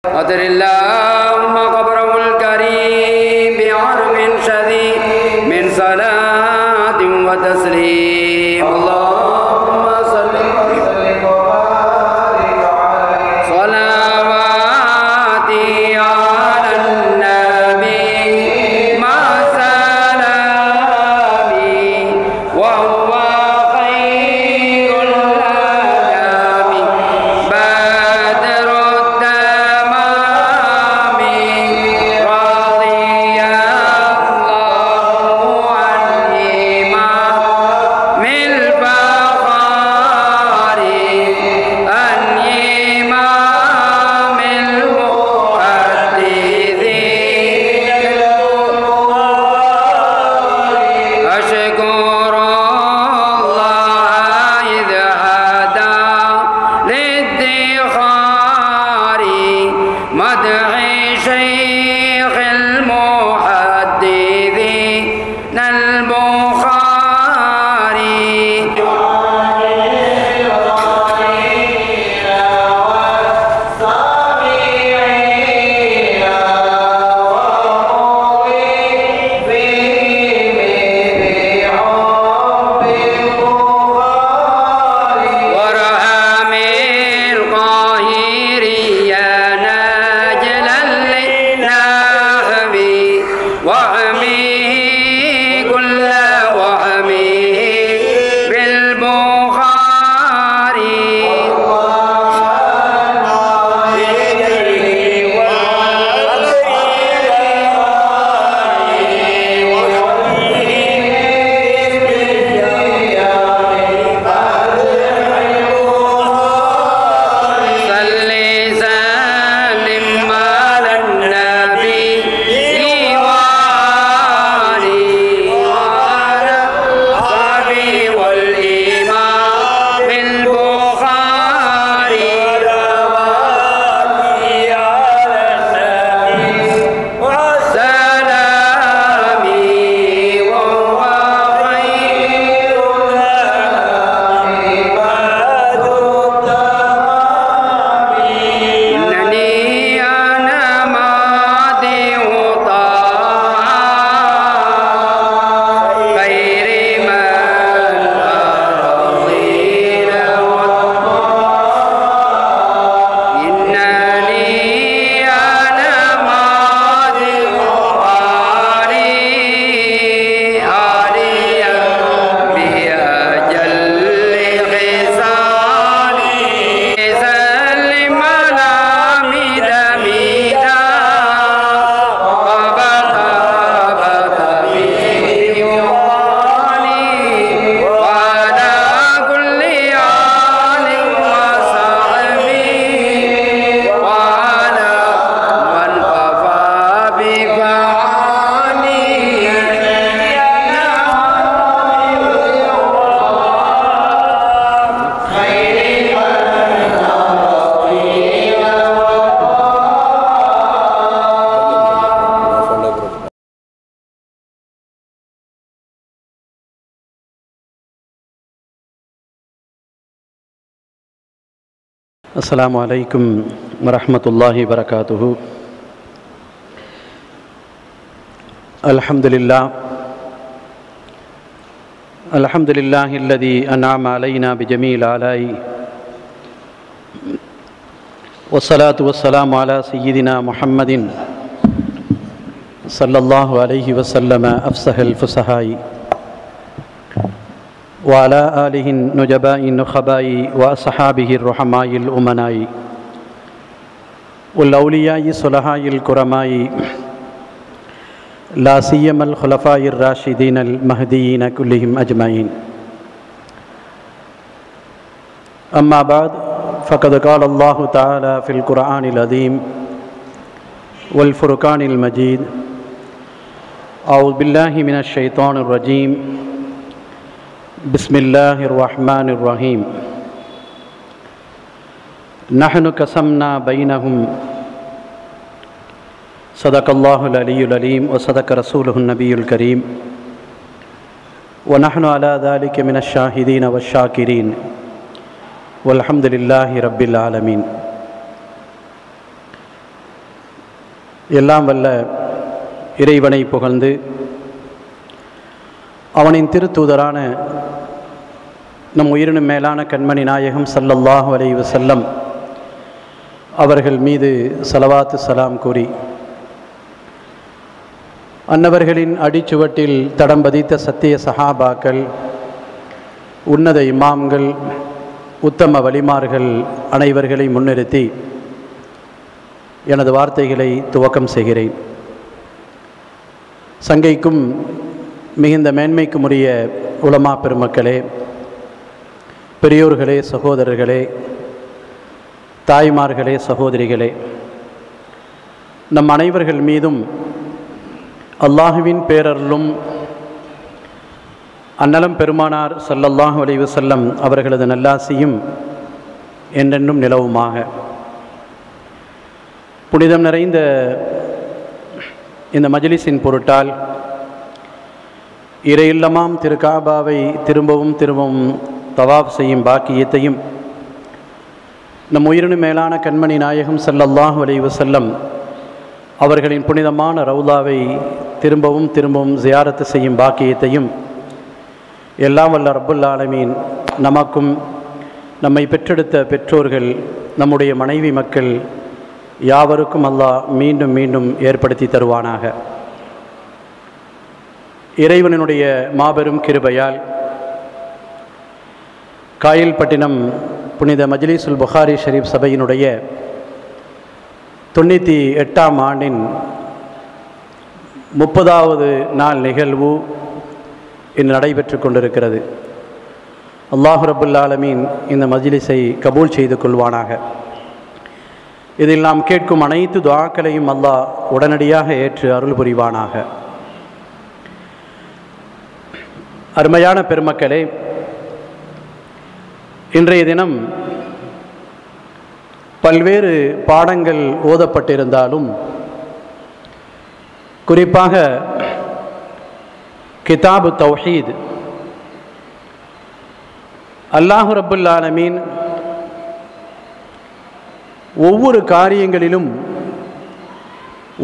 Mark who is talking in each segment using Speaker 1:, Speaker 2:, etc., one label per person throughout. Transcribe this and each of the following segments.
Speaker 1: قدر اللهم قبره الكريم بعرف شديد من صلاة وتسليم. اللهم صل وسلم وبارك عليه صلواتي على النبي مع سلامي وهو خير الأنام بدر التمام رضي الله عن إمام الفخار عن إمام المحدثين أشكر الله إذ هدى للادخار مدح شيخ المحدثين البخاري ورحم القاهر يا ناجلا للنهب وحميه كل وحميه بالبخاري صل سلم على النبي وآله وعلى صحبه والإمام البخاري سلامي وهو خير إنني أنا ماضي طه خير من أرضين إنني أنا ماضي آلي بأجل خصالي سلم على مدمدا وبطبط به وعلي وعلى كل آل وصحبه وعلى من وفى بفعالي
Speaker 2: السلام عليكم ورحمة الله وبركاته. الحمد لله الذي أنعم علينا بجميع الآلاء والصلاة والسلام على سيدنا محمد صلى الله عليه وسلم أفصح الفصحاء وعلى آله النجباء النخباء وأصحابه الرحماء الأمناء والأولياء الصلحاء الكرماء لا سيما الخلفاء الراشدين المهديين كلهم أجمعين. أما بعد فقد قال الله تعالى في القرآن العظيم والفرقان المجيد: أعوذ بالله من الشيطان الرجيم، بسم الله الرحمن الرحيم. نحن قسمنا بينهم صدق الله العلي العليم وصدق رسوله النبي الكريم ونحن على ذلك من الشاهدين والشاكرين والحمد لله رب العالمين. எல்லாம் வல்ல இறைவனை புகழ்ந்து அவனின் திருத்தூதரான நம் உயிரினும் மேலான கண்மணி நாயகம் ஸல்லல்லாஹு அலைஹி வஸல்லம் அவர்கள் மீது ஸலவாத்து ஸலாம் கூறி அன்னவர்களின் அடிச்சுவட்டில் தடம் பதித்த சத்திய சஹாபாக்கள், உன்னத இமாம்கள், உத்தம வலிமார்கள் அனைவர்களை முன்னிறுத்தி எனது வார்த்தைகளை துவக்கம் செய்கிறேன். சங்கைக்கும் மிகுந்த மேன்மைக்கும் உரிய உலமா பெருமக்களே, பெரியோர்களே, சகோதரர்களே, தாய்மார்களே, சகோதரிகளே, நம் அனைவர்கள் மீதும் அல்லாஹுவின் பேரருளும் அன்னலம் பெருமானார் ஸல்லல்லாஹு அலைஹி வஸல்லம் அவர்களது நல்லாசியும் என்றென்றும் நிலவுமாக. புனிதம் நிறைந்த இந்த மஜ்லிஸின் பொருட்டால் இறையில்லமாம் திருக்காபாவை திரும்பவும் தவாப் செய்யும் பாக்கியத்தையும் நம் உயிரினும் மேலான கண்மணி நாயகம் ஸல்லல்லாஹு அலைஹி வஸல்லம் அவர்களின் புனிதமான ரவுலாவை திரும்பவும் ஜியாரத்து செய்யும் பாக்கியத்தையும் எல்லாம் வல்ல ரப்புல் ஆலமீன் நமக்கும், நம்மை பெற்றெடுத்த பெற்றோர்கள், நம்முடைய மனைவி மக்கள் யாவருக்கும் அல்லாஹ் மீண்டும் மீண்டும் ஏற்படுத்தி தருவானாக. இறைவனுடைய மாபெரும் கிருபையால் காயல்பட்டினம் புனித மஜ்லிஸுல் புகாரி ஷரீஃப் சபையினுடைய 98ஆம் ஆண்டின் 30வது நாள் நிகழ்வு இன்று நடைபெற்று கொண்டிருக்கிறது. அல்லாஹ் ரப்புல் ஆலமீன் இந்த மஜ்லிஸை கபூல் செய்து கொள்வானாக. இதில் நாம் கேட்கும் அனைத்து துஆக்களையும் அல்லாஹ் உடனடியாக ஏற்று அருள் புரிவானாக. அருமையான பெருமக்களே, இன்றைய தினம் பல்வேறு பாடங்கள் ஓதப்பட்டிருந்தாலும் குறிப்பாக கிதாபு தௌஹீத், அல்லாஹ் ரப்புல் ஆலமீன் ஒவ்வொரு காரியங்களிலும்,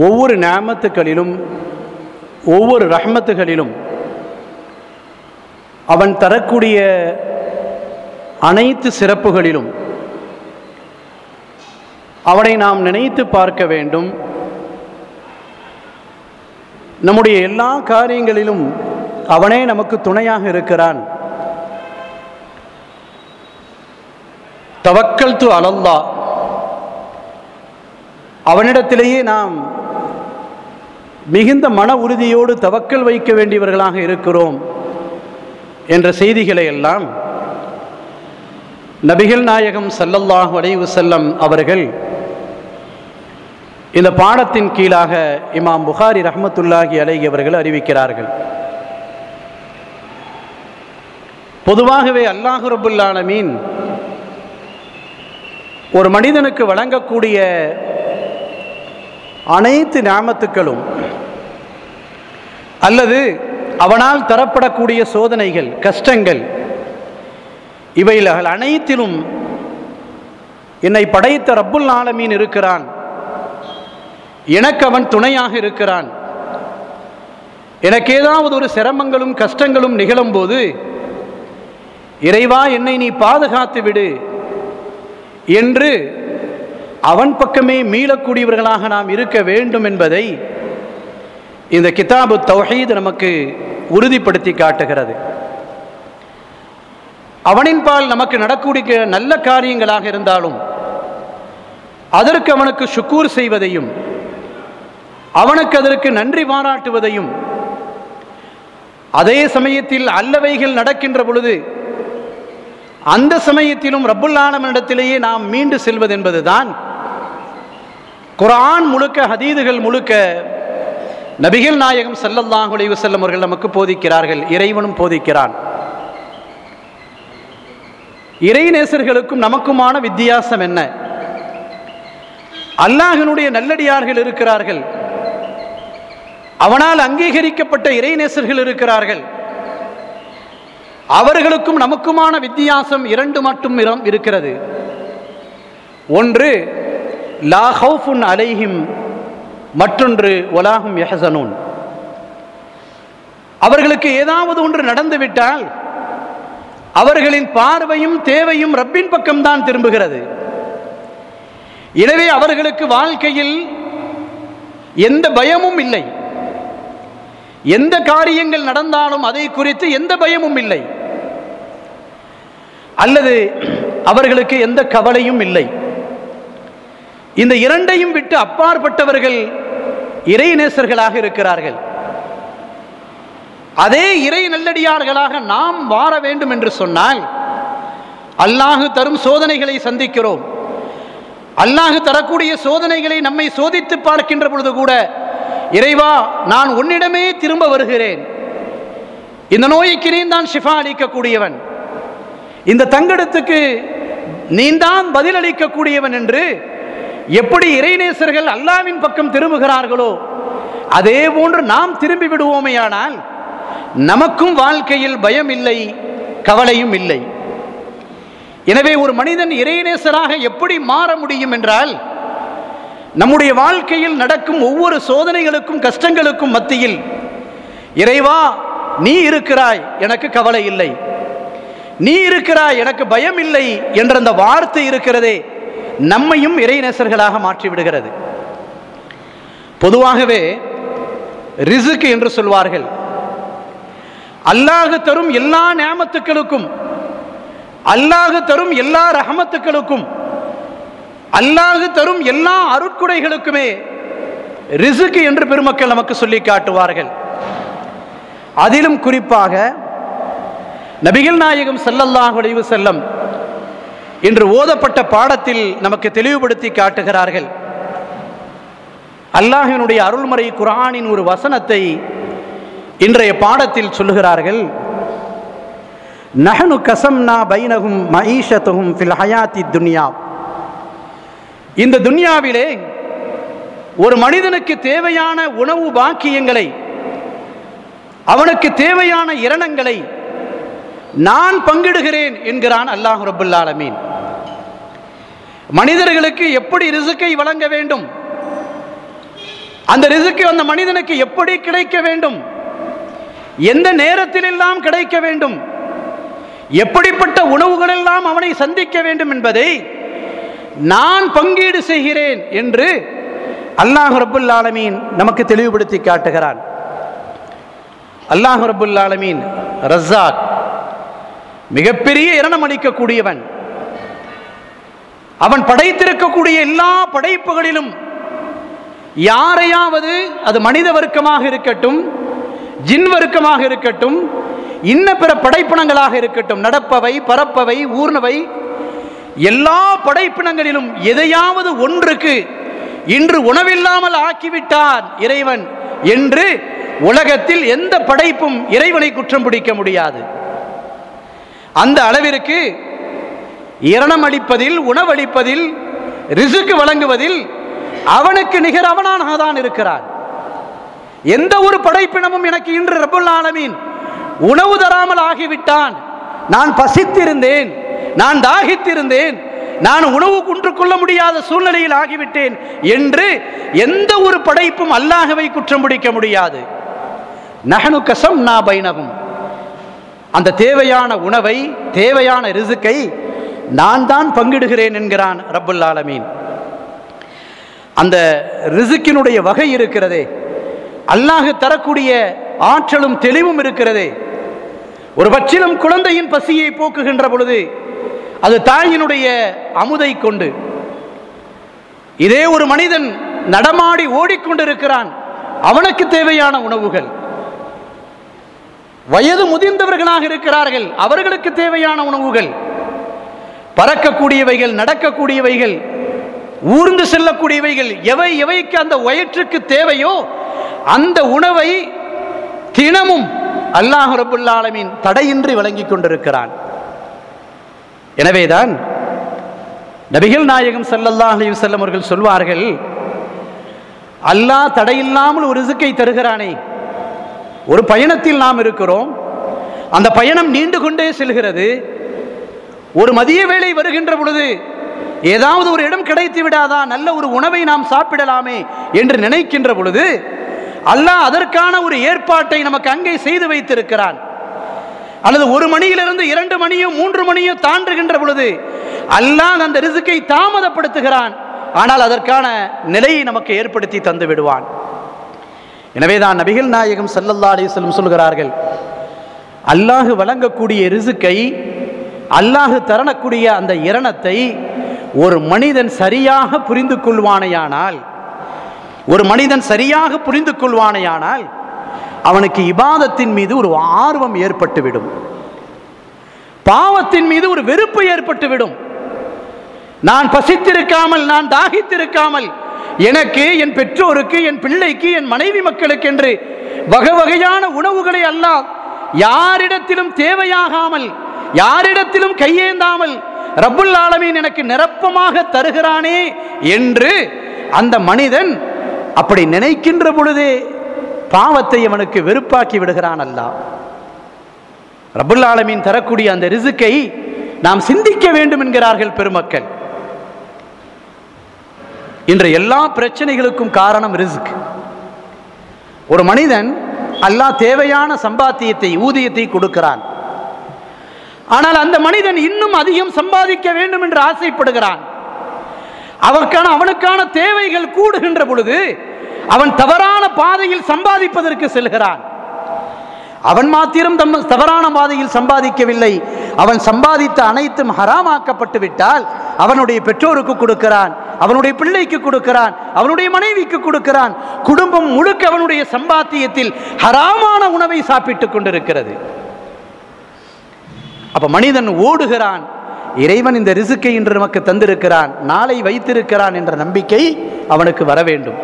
Speaker 2: ஒவ்வொரு நிஅமத்துகளிலும், ஒவ்வொரு ரஹ்மத்துகளிலும் அவன் தரக்கூடிய அனைத்து சிறப்புகளிலும் அவனை நாம் நினைத்து பார்க்க வேண்டும். நம்முடைய எல்லா காரியங்களிலும் அவனே நமக்கு துணையாக இருக்கிறான். தவக்கல்து அலல்லாஹ், அவனிடத்திலேயே நாம் மிகுந்த மன உறுதியோடு தவக்கல் வைக்க வேண்டியவர்களாக இருக்கிறோம் என்ற செய்திகளை எல்லாம் நபிகள் நாயகம் ஸல்லல்லாஹு அலைஹி வஸல்லம் அவர்கள் இந்த பாடத்தின் கீழாக இமாம் புகாரி ரஹ்மத்துல்லாஹி அலைஹி அவர்கள் அறிவிக்கிறார்கள். பொதுவாகவே அல்லாஹ் ரப்புல் ஆலமீன் ஒரு மனிதனுக்கு வழங்கக்கூடிய அனைத்து நிஅமத்துக்களும் அல்லது அவனால் தரப்படக்கூடிய சோதனைகள், கஷ்டங்கள், இவைகள் அனைத்திலும் என்னை படைத்த ரப்புல் ஆலமீன் இருக்கிறான், எனக்கு அவன் துணையாக இருக்கிறான், எனக்கு ஏதாவது ஒரு சிரமங்களும் கஷ்டங்களும் நிகழும்போது இறைவா என்னை நீ பாதுகாத்து விடு என்று அவன் பக்கமே மீளக்கூடியவர்களாக நாம் இருக்க வேண்டும் என்பதை இந்த கிதாபு தௌஹீத் நமக்கு உறுதிப்படுத்தி காட்டுகிறது. அவனின் பால் நமக்கு நடக்கூடிய நல்ல காரியங்களாக இருந்தாலும் அதற்கு அவனுக்கு ஷுக்கூர் செய்வதையும், அவனுக்கு அதற்கு நன்றி பாராட்டுவதையும், அதே சமயத்தில் அல்லவைகள் நடக்கின்ற பொழுது அந்த சமயத்திலும் ரப்புல் ஆலமீனிடத்திலேயே நாம் மீண்டு செல்வது என்பதுதான் குர்ஆன் முழுக்க, ஹதீதுகள் முழுக்க நபிகள் நாயகம் ஸல்லல்லாஹு அலைஹி வஸல்லம் அவர்கள் நமக்கு போதிக்கிறார்கள், இறைவனும் போதிக்கிறான். இறைநேசர்களுக்கும் நமக்குமான வித்தியாசம் என்ன? அல்லாஹ்வினுடைய நல்லடியார்கள் இருக்கிறார்கள், அவனால் அங்கீகரிக்கப்பட்ட இறைநேசர்கள் இருக்கிறார்கள். அவர்களுக்கும் நமக்குமான வித்தியாசம் இரண்டு மட்டும் இருக்கிறது. ஒன்று, லா ஹவுஃபுன் அலைஹிம் மற்றொன்று வலாஹும் யஹ்ஸனூன், அவர்களுக்கு ஏதாவது ஒன்று நடந்துவிட்டால் அவர்களின் பார்வையும் தேவையும் ரப்பின் பக்கம்தான் திரும்புகிறது. எனவே அவர்களுக்கு வாழ்க்கையில் எந்த பயமும் இல்லை. எந்த காரியங்கள் நடந்தாலும் அதை குறித்து எந்த பயமும் இல்லை, அல்லது அவர்களுக்கு எந்த கவலையும் இல்லை. இந்த இரண்டையும் விட்டு அப்பாற்பட்டவர்கள் இறைநேசர்களாக இருக்கிறார்கள். அதே இறை நல்லடியார்களாக நாம் வாழ வேண்டும் என்று சொன்னால், அல்லாஹ் தரும் சோதனைகளை சந்திக்கிறோம். அல்லாஹ் தரக்கூடிய சோதனைகளை நம்மை சோதித்து பார்க்கின்ற பொழுது கூட, இறைவா நான் உன்னிடமே திரும்ப வருகிறேன், இந்த நோய்க்கு நீ தான் ஷிஃபா அளிக்கக்கூடியவன், இந்த தங்கடத்துக்கு நீந்தான் பதிலளிக்கக்கூடியவன் என்று எப்படி இறைநேசர்கள் அல்லாஹ்வின் பக்கம் திரும்புகிறார்களோ அதே போன்று நாம் திரும்பி விடுவோமேயானால் நமக்கும் வாழ்க்கையில் பயம் இல்லை, கவலையும் இல்லை. எனவே ஒரு மனிதன் இறைநேசராக எப்படி மாற முடியும் என்றால், நம்முடைய வாழ்க்கையில் நடக்கும் ஒவ்வொரு சோதனைகளுக்கும் கஷ்டங்களுக்கும் மத்தியில் இறைவா நீ இருக்கிறாய், எனக்கு கவலை இல்லை, நீ இருக்கிறாய், எனக்கு பயம் இல்லை என்ற அந்த வார்த்தை இருக்கிறதே, நம்மையும் இறைநேசர்களாக மாற்றிவிடுகிறது. பொதுவாகவே ரிஸ்க் என்று சொல்வார்கள். அல்லாஹ் தரும் எல்லா நியாமத்துக்களுக்கும், அல்லாஹ் தரும் எல்லா ரஹமத்துக்களுக்கும், அல்லாஹ் தரும் எல்லா அருட்குடைகளுக்குமே ரிஸ்க் என்று பெருமக்கள் நமக்கு சொல்லி காட்டுவார்கள். அதிலும் குறிப்பாக நபிகள் நாயகம் ஸல்லல்லாஹு அலைஹி வஸல்லம் இன்று ஓதப்பட்ட பாடத்தில் நமக்கு தெளிவுபடுத்தி காட்டுகிறார்கள். அல்லாஹ்வினுடைய அருள்மறை குர்ஆனின் ஒரு வசனத்தை இன்றைய பாடத்தில் சொல்லுகிறார்கள். நஹ்னு கஸம்னா பைனஹும் மஈஷத்துஹும் ஃபில் ஹயாத்தி துன்யா. இந்த துன்யாவிலே ஒரு மனிதனுக்கு தேவையான உணவு பாக்கியங்களை, அவனுக்கு தேவையான இரணங்களை நான் பங்கிடுகிறேன் என்கிறான் அல்லாஹ் ரப்புல் ஆலமீன். மனிதர்களுக்கு எப்படி ரிஸ்கை வழங்க வேண்டும், அந்த ரிஸ்க் அந்த மனிதனுக்கு எப்படி கிடைக்க வேண்டும், எந்த நேரத்தில் எல்லாம் கிடைக்க வேண்டும், எப்படிப்பட்ட உணவுகள் எல்லாம் அவனை சந்திக்க வேண்டும் என்பதை நான் பங்கீடு செய்கிறேன் என்று அல்லாஹ் ரப்புல் ஆலமீன் நமக்கு தெளிவுபடுத்தி காட்டுகிறான். அல்லாஹ் ரப்புல் ஆலமீன் ரஸாக், மிகப்பெரிய இரணம் அளிக்கக்கூடியவன். அவன் படைத்திருக்கக்கூடிய எல்லா படைப்புகளிலும் யாரையாவது, அது மனித வர்க்கமாக இருக்கட்டும், ஜின் வர்க்கமாக இருக்கட்டும், இன்ன பிற படைப்பினங்களாக இருக்கட்டும், நடப்பவை பரப்பவை ஊர்னவை, எல்லா படைப்பினங்களிலும் எதையாவது ஒன்றுக்கு இன்று உணவில்லாமல் ஆக்கிவிட்டான் இறைவன் என்று உலகத்தில் எந்த படைப்பும் இறைவனை குற்றம் பிடிக்க முடியாது. அந்த அளவிற்கு இரணம் அளிப்பதில், உணவளிப்பதில், ரிஸ்க் வழங்குவதில் அவனுக்கு நிகர் அவனாகத்தான் இருக்கிறான். எந்த ஒரு படைப்பினமும் எனக்கு இன்று ரப்புல் ஆலமீன் உணவு தராமல் ஆகிவிட்டான், நான் பசித்திருந்தேன், நான் தாகித்திருந்தேன், நான் உணவு குன்று கொள்ள முடியாத சூழ்நிலையில் ஆகிவிட்டேன் என்று எந்த ஒரு படைப்பும் அல்லாஹ்வை குற்றம் பிடிக்க முடியாது. நஹ்னு கஸம்னா பைனஹும், அந்த தேவையான உணவை, தேவையான ரிஸ்கை நான் தான் பங்கிடுகிறேன் என்கிறான் ரப்புல் ஆலமீன். அந்த ரிஸ்கினுடைய வகை இருக்கிறதே, அல்லாஹ் தரக்கூடிய ஆற்றலும் தெளிவும் இருக்கிறதே. ஒரு பச்சிலம் குழந்தையின் பசியை போக்குகின்ற பொழுது அது தாயினுடைய அமுதை கொண்டு, இதே ஒரு மனிதன் நடமாடி ஓடிக்கொண்டிருக்கிறான், அவனுக்கு தேவையான உணவுகள், வயது முதிர்ந்தவர்களாக இருக்கிறார்கள், அவர்களுக்கு தேவையான உணவுகள், பறக்கக்கூடியவைகள், நடக்கக்கூடியவைகள், ஊர்ந்து செல்லக்கூடியவைகள், எவை எவைக்கு அந்த வயிற்றுக்கு தேவையோ அந்த உணவை தினமும் அல்லாஹ் ரப்புல் ஆலமீன் தடையின்றி வழங்கி கொண்டிருக்கிறான். எனவேதான் நபிகள் நாயகம் ஸல்லல்லாஹு அலைஹி வஸல்லம் அவர்கள் சொல்வார்கள், அல்லாஹ் தடையில்லாமல் ஒரு ரிஸ்கை தருகிறானே. ஒரு பயணத்தில் நாம் இருக்கிறோம், அந்த பயணம் நீண்டு கொண்டே செல்கிறது. ஒரு மதிய வேளை வருகின்ற பொழுது ஏதாவது ஒரு இடம் கிடைத்து விடாதா, நல்ல ஒரு உணவை நாம் சாப்பிடலாமே என்று நினைக்கின்ற பொழுது அல்லாஹ் அதற்கான ஒரு ஏற்பாட்டை நமக்கு அங்கே செய்து வைத்திருக்கிறான். அல்லது 1 மணியிலிருந்து 2 மணியோ 3 மணியோ தாண்டுகின்ற பொழுது அல்லாஹ் அந்த ரிஸ்கை தாமதப்படுத்துகிறான். ஆனால் அதற்கான நிலையை நமக்கு ஏற்படுத்தி தந்து விடுவான். எனவேதான் நபிகள் நாயகம் ஸல்லல்லாஹு அலைஹி வஸல்லம் சொல்கிறார்கள், அல்லாஹ் வழங்கக்கூடிய ரிஸ்கை, அல்லாஹ் தரக்கூடிய அந்த இரணத்தை ஒரு மனிதன் சரியாக புரிந்து கொள்வானையானால், அவனுக்கு இபாதத்தின் மீது ஒரு ஆர்வம் ஏற்பட்டுவிடும், பாவத்தின் மீது ஒரு வெறுப்பு ஏற்பட்டுவிடும். நான் பசித்திருக்காமல், நான் தாகித்திருக்காமல், எனக்கு, என் பெற்றோருக்கு, என் பிள்ளைக்கு, என் மனைவி மக்களுக்கு என்று வகை வகையான உணவுகளை அல்லாஹ் யாரிடத்திலும் தேவையாகாமல், யாரிடத்திலும் கையேந்தாமல் ரப்புல் ஆலமீன் எனக்கு நிரப்பமாக தருகிறானே என்று அந்த மனிதன் அப்படி நினைக்கின்ற பொழுதே பாவத்தை அவனுக்கு வெறுப்பாக்கி விடுகிறான் அல்லாஹ். ரப்புல் ஆலமீன் தரக்கூடிய அந்த ரிஸ்கை நாம் சிந்திக்க வேண்டும் என்கிறார்கள் பெருமக்கள். இன்று எல்லா பிரச்சனைகளுக்கும் காரணம் ரிஸ்க். ஒரு மனிதன் அல்லாஹ் தேவையான சம்பாத்தியத்தை, ஊதியத்தை கொடுக்கிறான். ஆனால் அந்த மனிதன் இன்னும் அதிகம் சம்பாதிக்க வேண்டும் என்று ஆசைப்படுகிறான். அவனுக்கான தேவைகள் கூடுகின்ற பொழுது அவன் தவறான பாதையில் சம்பாதிப்பதற்கு செல்கிறான். அவன் மாத்திரம் தவறான பாதையில் சம்பாதிக்கவில்லை, அவன் சம்பாதித்த அனைத்தும் ஹராமாக்கப்பட்டு விட்டால் அவனுடைய பெற்றோருக்கு கொடுக்கிறான், அவனுடைய பிள்ளைக்கு கொடுக்கிறான், அவனுடைய மனைவிக்கு கொடுக்கிறான். குடும்பம் முழுக்க அவனுடைய சம்பாத்தியத்தில் ஹராமான உணவை சாப்பிட்டுக் கொண்டிருக்கிறது. அப்ப மனிதன் ஓடுகிறான். இறைவன் இந்த ரிஸ்கை இன்று நமக்கு தந்திருக்கிறான், நாளை வைத்திருக்கிறான் என்ற நம்பிக்கை அவனுக்கு வர வேண்டும்.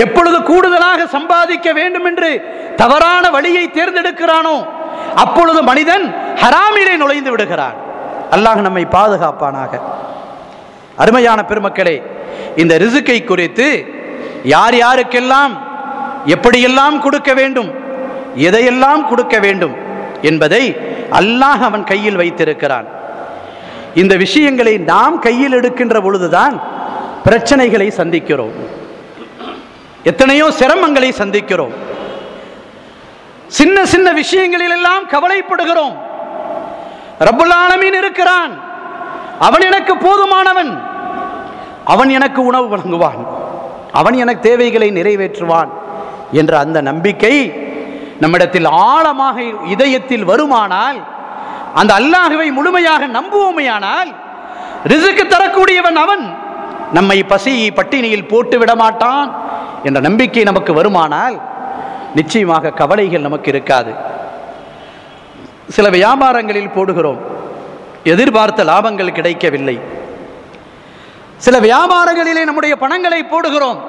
Speaker 2: எப்பொழுது கூடுதலாக சம்பாதிக்க வேண்டும் என்று தவறான வழியை தேர்ந்தெடுக்கிறானோ அப்பொழுது மனிதன் ஹராமிலே நுழைந்து விடுகிறான். அல்லாஹ் நம்மை பாதுகாப்பானாக. அருமையான பெருமக்களே, இந்த ரிஸ்கை குறித்து யார் யாருக்கெல்லாம் எப்படியெல்லாம் கொடுக்க வேண்டும், எதையெல்லாம் கொடுக்க வேண்டும் என்பதை அல்லாஹ் அவன் கையில் வைத்திருக்கிறான். இந்த விஷயங்களை நாம் கையில் எடுக்கின்ற பொழுதுதான் பிரச்சனைகளை சந்திக்கிறோம், எத்தனையோ சிரமங்களை சந்திக்கிறோம், சின்ன சின்ன விஷயங்களில் எல்லாம் கவலைப்படுகிறோம். ரப்புல் ஆலமீன் இருக்கிறான், அவன் எனக்கு போதுமானவன், அவன் எனக்கு உணவு வழங்குவான், அவன் எனக்கு தேவைகளை நிறைவேற்றுவான் என்ற அந்த நம்பிக்கை நம்மிடத்தில் ஆழமாக இதயத்தில் வருமானால், அந்த அல்லாஹ்வை முழுமையாக நம்புவோமையானால், ரிஸ்க் தரக்கூடியவன் அவன், நம்மை பட்டினியில் போட்டு விடமாட்டான் என்ற நம்பிக்கை நமக்கு வருமானால் நிச்சயமாக கவலைகள் நமக்கு இருக்காது. சில வியாபாரங்களில் போடுகிறோம், எதிர்பார்த்த லாபங்கள் கிடைக்கவில்லை. சில வியாபாரங்களிலே நம்முடைய பணங்களை போடுகிறோம்,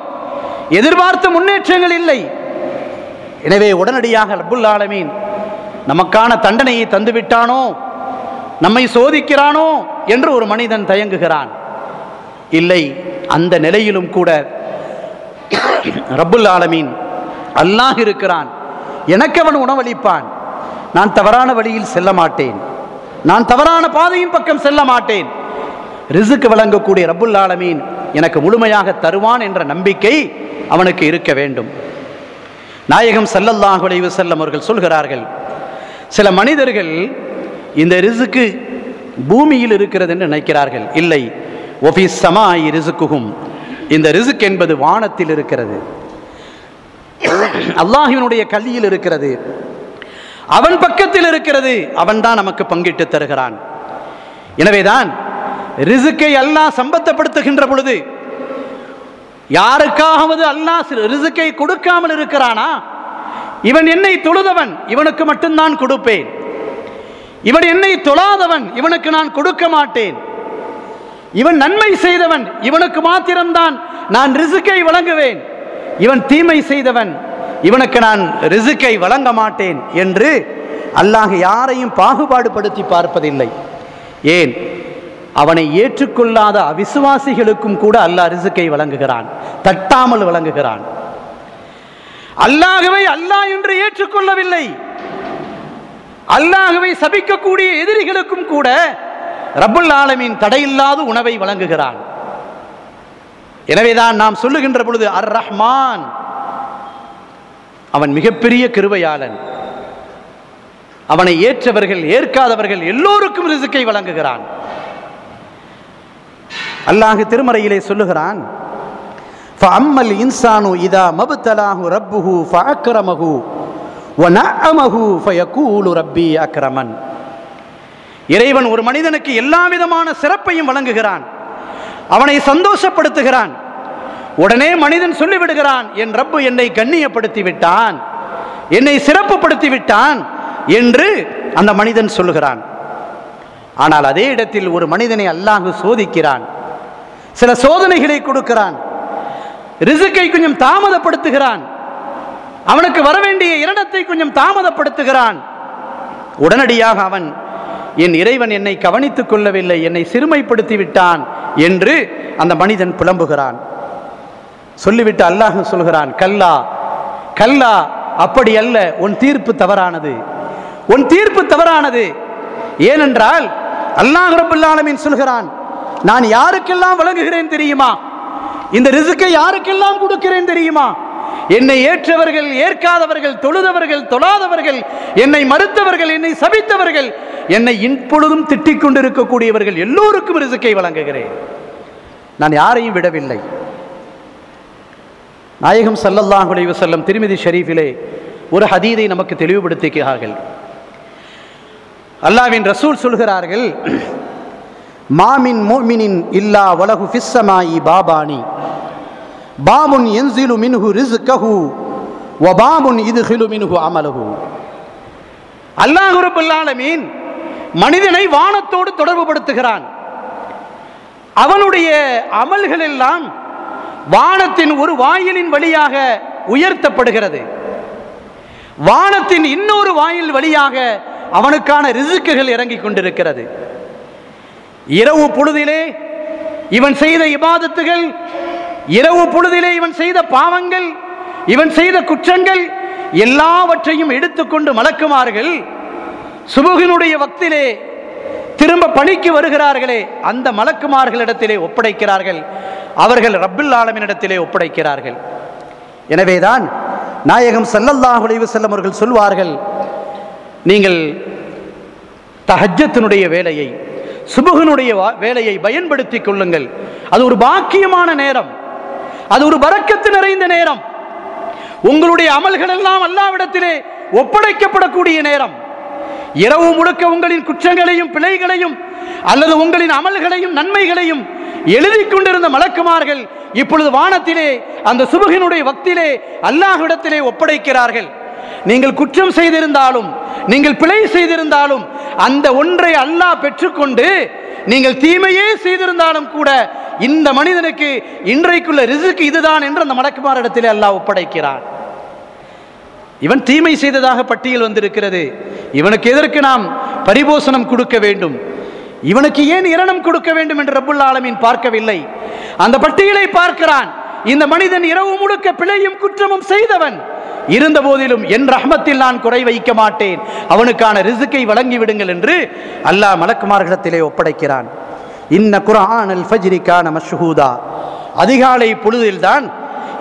Speaker 2: எதிர்பார்த்த முன்னேற்றங்கள் இல்லை. எனவே உடனடியாக ரப்புல் ஆலமீன் நமக்கான தண்டனையை தந்துவிட்டானோ, நம்மை சோதிக்கிறானோ என்று ஒரு மனிதன் தயங்குகிறான். இல்லை, அந்த நிலையிலும் கூட ரப்புல் ஆலமீன் அல்லாஹ் இருக்கிறான், எனக்கு அவன் உணவளிப்பான், நான் தவறான வழியில் செல்ல மாட்டேன், நான் தவறான பாதையின் பக்கம் செல்ல மாட்டேன், ரிஸ்க் வழங்கக்கூடிய ரப்புல் ஆலமீன் எனக்கு முழுமையாக தருவான் என்ற நம்பிக்கை அவனுக்கு இருக்க வேண்டும். நாயகம் ஸல்லல்லாஹு அலைஹி வஸல்லம் அவர்கள் சொல்கிறார்கள், சில மனிதர்கள் இந்த ரிஸ்க் பூமியில் இருக்கிறது என்று நினைக்கிறார்கள். இல்லை, ஒஃபி ஸமாஇ ரிஸ்குஹும், இந்த ரிஸ்க் என்பது வானத்தில் இருக்கிறது, அல்லாஹ்வினுடைய கையில் இருக்கிறது, அவன் பக்கத்தில் இருக்கிறது, அவன் தான் நமக்கு பங்கிட்டு தருகிறான். எனவேதான் ரிஸ்கை அல்லாஹ் சம்பந்தப்படுத்துகின்ற பொழுது யாருக்காவது அல்லாஹ் ரிஸ்கை கொடுக்காமல் இருக்கிறானா, இவன் என்னை தொழுதவன், இவனுக்கு மட்டும்தான் கொடுப்பேன், இவன் என்னை தொழாதவன், இவனுக்கு நான் கொடுக்க மாட்டேன், இவன் நன்மை செய்தவன், இவனுக்கு மாத்திரம்தான் நான் ரிஸ்கை வழங்குவேன், இவன் தீமை செய்தவன், இவனுக்கு நான் ரிஸ்கை வழங்க மாட்டேன் என்று அல்லாஹ் யாரையும் பாகுபாடுபடுத்தி பார்ப்பதில்லை. ஏன், அவனை ஏற்றுக்கொள்ளாத அவிசுவாசிகளுக்கும் கூட அல்லாஹ் ரிஸ்கை வழங்குகிறான், தட்டாமல் வழங்குகிறான். அல்லாஹ்வை அல்லாஹ் என்று ஏற்றுக்கொள்ளவில்லை, அல்லாஹ்வை சபிக்கக்கூடிய எதிரிகளுக்கும் கூட ரப்புல் ஆலமீன் தடையில்லாத உணவை வழங்குகிறான். எனவேதான் நாம் சொல்லுகின்ற பொழுது அர் ரஹ்மான், அவன் மிகப்பெரிய கிருபையாளன். அவனை ஏற்றவர்கள் ஏற்காதவர்கள் எல்லோருக்கும் ரிஸ்கை வழங்குகிறான். அல்லாஹ் திருமறையிலே சொல்லுகிறான், ஃபஅம்மல் இன்சானு இதா மப்தலாஹு ரப்புஹு ஃபஅக்ரமஹு வநஅமஹு ஃபயகூலு ரப்பி அக்ரமன். இறைவன் ஒரு மனிதனுக்கு எல்லா விதமான சிறப்பையும் வழங்குகிறான், அவனை சந்தோஷப்படுத்துகிறான். உடனே மனிதன் சொல்லிவிடுகிறான், என் ரப்பு என்னை கண்ணியப்படுத்தி விட்டான், என்னை சிறப்புப்படுத்தி விட்டான் என்று அந்த மனிதன் சொல்லுகிறான். ஆனால் அதே இடத்தில் ஒரு மனிதனை அல்லாஹ் சோதிக்கிறான், சில சோதனைகளை கொடுக்கிறான், ரிஸ்கை கொஞ்சம் தாமதப்படுத்துகிறான், அவனுக்கு வரவேண்டிய இரண்டத்தை கொஞ்சம் தாமதப்படுத்துகிறான். உடனடியாக அவன், என் இறைவன் என்னை கவனித்துக் கொள்ளவில்லை, என்னை சிறுமைப்படுத்தி விட்டான் என்று அந்த மனிதன் புலம்புகிறான். சொல்லிவிட்டு அல்லாஹ் சொல்கிறான், கல்லா கல்லா, அப்படி அல்ல, உன் தீர்ப்பு தவறானது, உன் தீர்ப்பு தவறானது. ஏனென்றால் அல்லாஹ் ரப்பல் ஆலமீன் சொல்கிறான், நான் யாருக்கெல்லாம் வழங்குகிறேன் தெரியுமா? இந்த ரிஸ்கை யாருக்கெல்லாம் கொடுக்கிறேன் தெரியுமா? என்னை ஏற்றவர்கள் ஏற்காதவர்கள், தொழுதவர்கள் தொழாதவர்கள், என்னை மறுத்தவர்கள், என்னை சபித்தவர்கள், என்னை இப்பொழுதும் திட்டிக் கொண்டிருக்கக்கூடியவர்கள் எல்லோருக்கும் ரிஸ்கை வழங்குகிறேன். நான் யாரையும் விடவில்லை. நாயகம் ஸல்லல்லாஹு அலைஹி வஸல்லம் திர்மிதி ஷரீஃபிலே ஒரு ஹதீதை நமக்கு தெளிவுபடுத்துகிறார்கள். அல்லாஹ்வின் ரசூல் சொல்கிறார்கள், மாமின் முஃமினின் இல்லா வலஹு ஃபிஸ்ஸமாஇ பாபானி பாபுன் யன்ஸிலு மின்ஹு ரிஸ்கஹு வ பாபுன் யத்ஹிலு மின்ஹு அமலுஹு. அல்லாஹ் ரப்பல் ஆலமீன் மனிதனை வானத்தோடு தொடர்பு படுத்துகிறான். அவனுடைய அமல்கள் எல்லாம் வானத்தின் ஒரு வாயிலின் வழியாக உயர்த்தப்படுகிறது. வானத்தின் இன்னொரு வாயில் வழியாக அவனுக்கான ரிஸ்குகள் இறங்கிக் கொண்டிருக்கிறது. இரவு பொழுதிலே இவன் செய்த இபாதத்துகள், இரவு பொழுதிலே இவன் செய்த பாவங்கள், இவன் செய்த குற்றங்கள் எல்லாவற்றையும் எடுத்துக்கொண்டு மலக்குமார்கள் சுபுகினுடைய வக்திலே திரும்ப பணிக்கு வருகிறார்களே, அந்த மலக்குமார்களிடத்திலே ஒப்படைக்கிறார்கள். அவர்கள் ரப்புல் ஆலமீனிடத்திலே ஒப்படைக்கிறார்கள். எனவேதான் நாயகம் ஸல்லல்லாஹு அலைஹி வஸல்லம் அவர்கள் சொல்வார்கள், நீங்கள் தஹஜ்ஜத்தினுடைய வேலையை, சுபுகினுடைய வேலையை பயன்படுத்திக் கொள்ளுங்கள். அது ஒரு பாக்கியமான நேரம், அது ஒரு பரக்கத்து நிறைந்த நேரம். உங்களுடைய அமல்கள் எல்லாம் அல்லாஹ்விடத்திலே ஒப்படைக்கப்படக்கூடிய நேரம். இரவு முழுக்க உங்களின் குற்றங்களையும் பிழைகளையும் அல்லது உங்களின் அமல்களையும் நன்மைகளையும் எழுதி கொண்டிருந்த மலக்குமார்கள் இப்பொழுது வானத்திலே அந்த சுபுகினுடைய வக்திலே அல்லாஹ்விடத்திலே ஒப்படைக்கிறார்கள். நீங்கள் குற்றம் செய்திருந்தாலும், நீங்கள் பிழை செய்திருந்தாலும் அந்த ஒன்றை அல்லாஹ் பெற்றுக்கொண்டு, நீங்கள் தீமையே செய்திருந்தாலும் கூட இந்த மனிதனுக்கு இன்றைக்குள்ள ரிஸ்க் இதுதான் என்று அந்த மலக்குமாரிடத்திலே அல்லாஹ் ஒப்படைக்கிறான். இவன் தீமை செய்ததாக பட்டியல் வந்திருக்கிறது, இவனுக்கு எதற்கு நாம் பரிபோஷனம் கொடுக்க வேண்டும், இவனுக்கு ஏன் இரணம் கொடுக்க வேண்டும் என்று ரப்புல் ஆலமீன் பார்க்கவில்லை. அந்த பட்டியலை பார்க்கிறான். இந்த மனிதன் இரவு முழுக்க பிழையும் குற்றமும் செய்தவன், இருந்த போதிலும் என் ரஹ்மத்தில் நான் குறை வைக்க மாட்டேன், அவனுக்கான ரிஸ்கை வழங்கி விடுங்கள் என்று அல்லாஹ் மலக்குமார்களிடத்திலே ஒப்படைக்கிறான். இன்ன குர்ஆனல் ஃபஜ்ரி கான மஷ்ஹூதா, அதிகாலை பொழுதில்தான்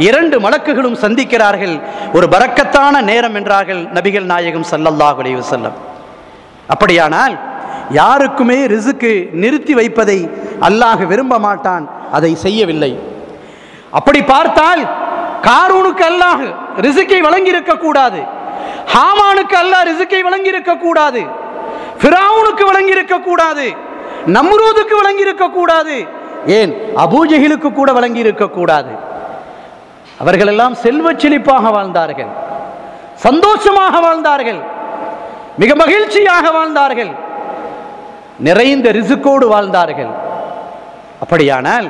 Speaker 2: இரண்டு மலக்குகளும் சந்திக்கிறார்கள். ஒரு பரக்கத்தான நேரம் என்றார்கள் நபிகள் நாயகம் ஸல்லல்லாஹு அலைஹி வஸல்லம். அப்படியானால் யாருக்குமே ரிஸ்க் நிறுத்தி வைப்பதை அல்லாஹ் விரும்ப மாட்டான், அதை செய்யவில்லை. அப்படி பார்த்தால் காரூனுக்கு அல்லாஹ் ரிஸ்கை வழங்கி இருக்க கூடாது, ஹாமானுக்கு அல்லாஹ் ரிஸ்கை வழங்கி இருக்க கூடாது, ஃபிரௌனுக்கு வழங்கி இருக்க கூடாது, நம்ரூதுக்கு வழங்கி இருக்க கூடாது, ஏன் அபூஜஹிலுக்கு கூட வழங்கி இருக்க கூடாது. அவர்களெல்லாம் செல்வச் செழிப்பாக வாழ்ந்தார்கள், சந்தோஷமாக வாழ்ந்தார்கள், மிக மகிழ்ச்சியாக வாழ்ந்தார்கள், நிறைந்த ரிஸ்கோடு வாழ்ந்தார்கள். அப்படியானால்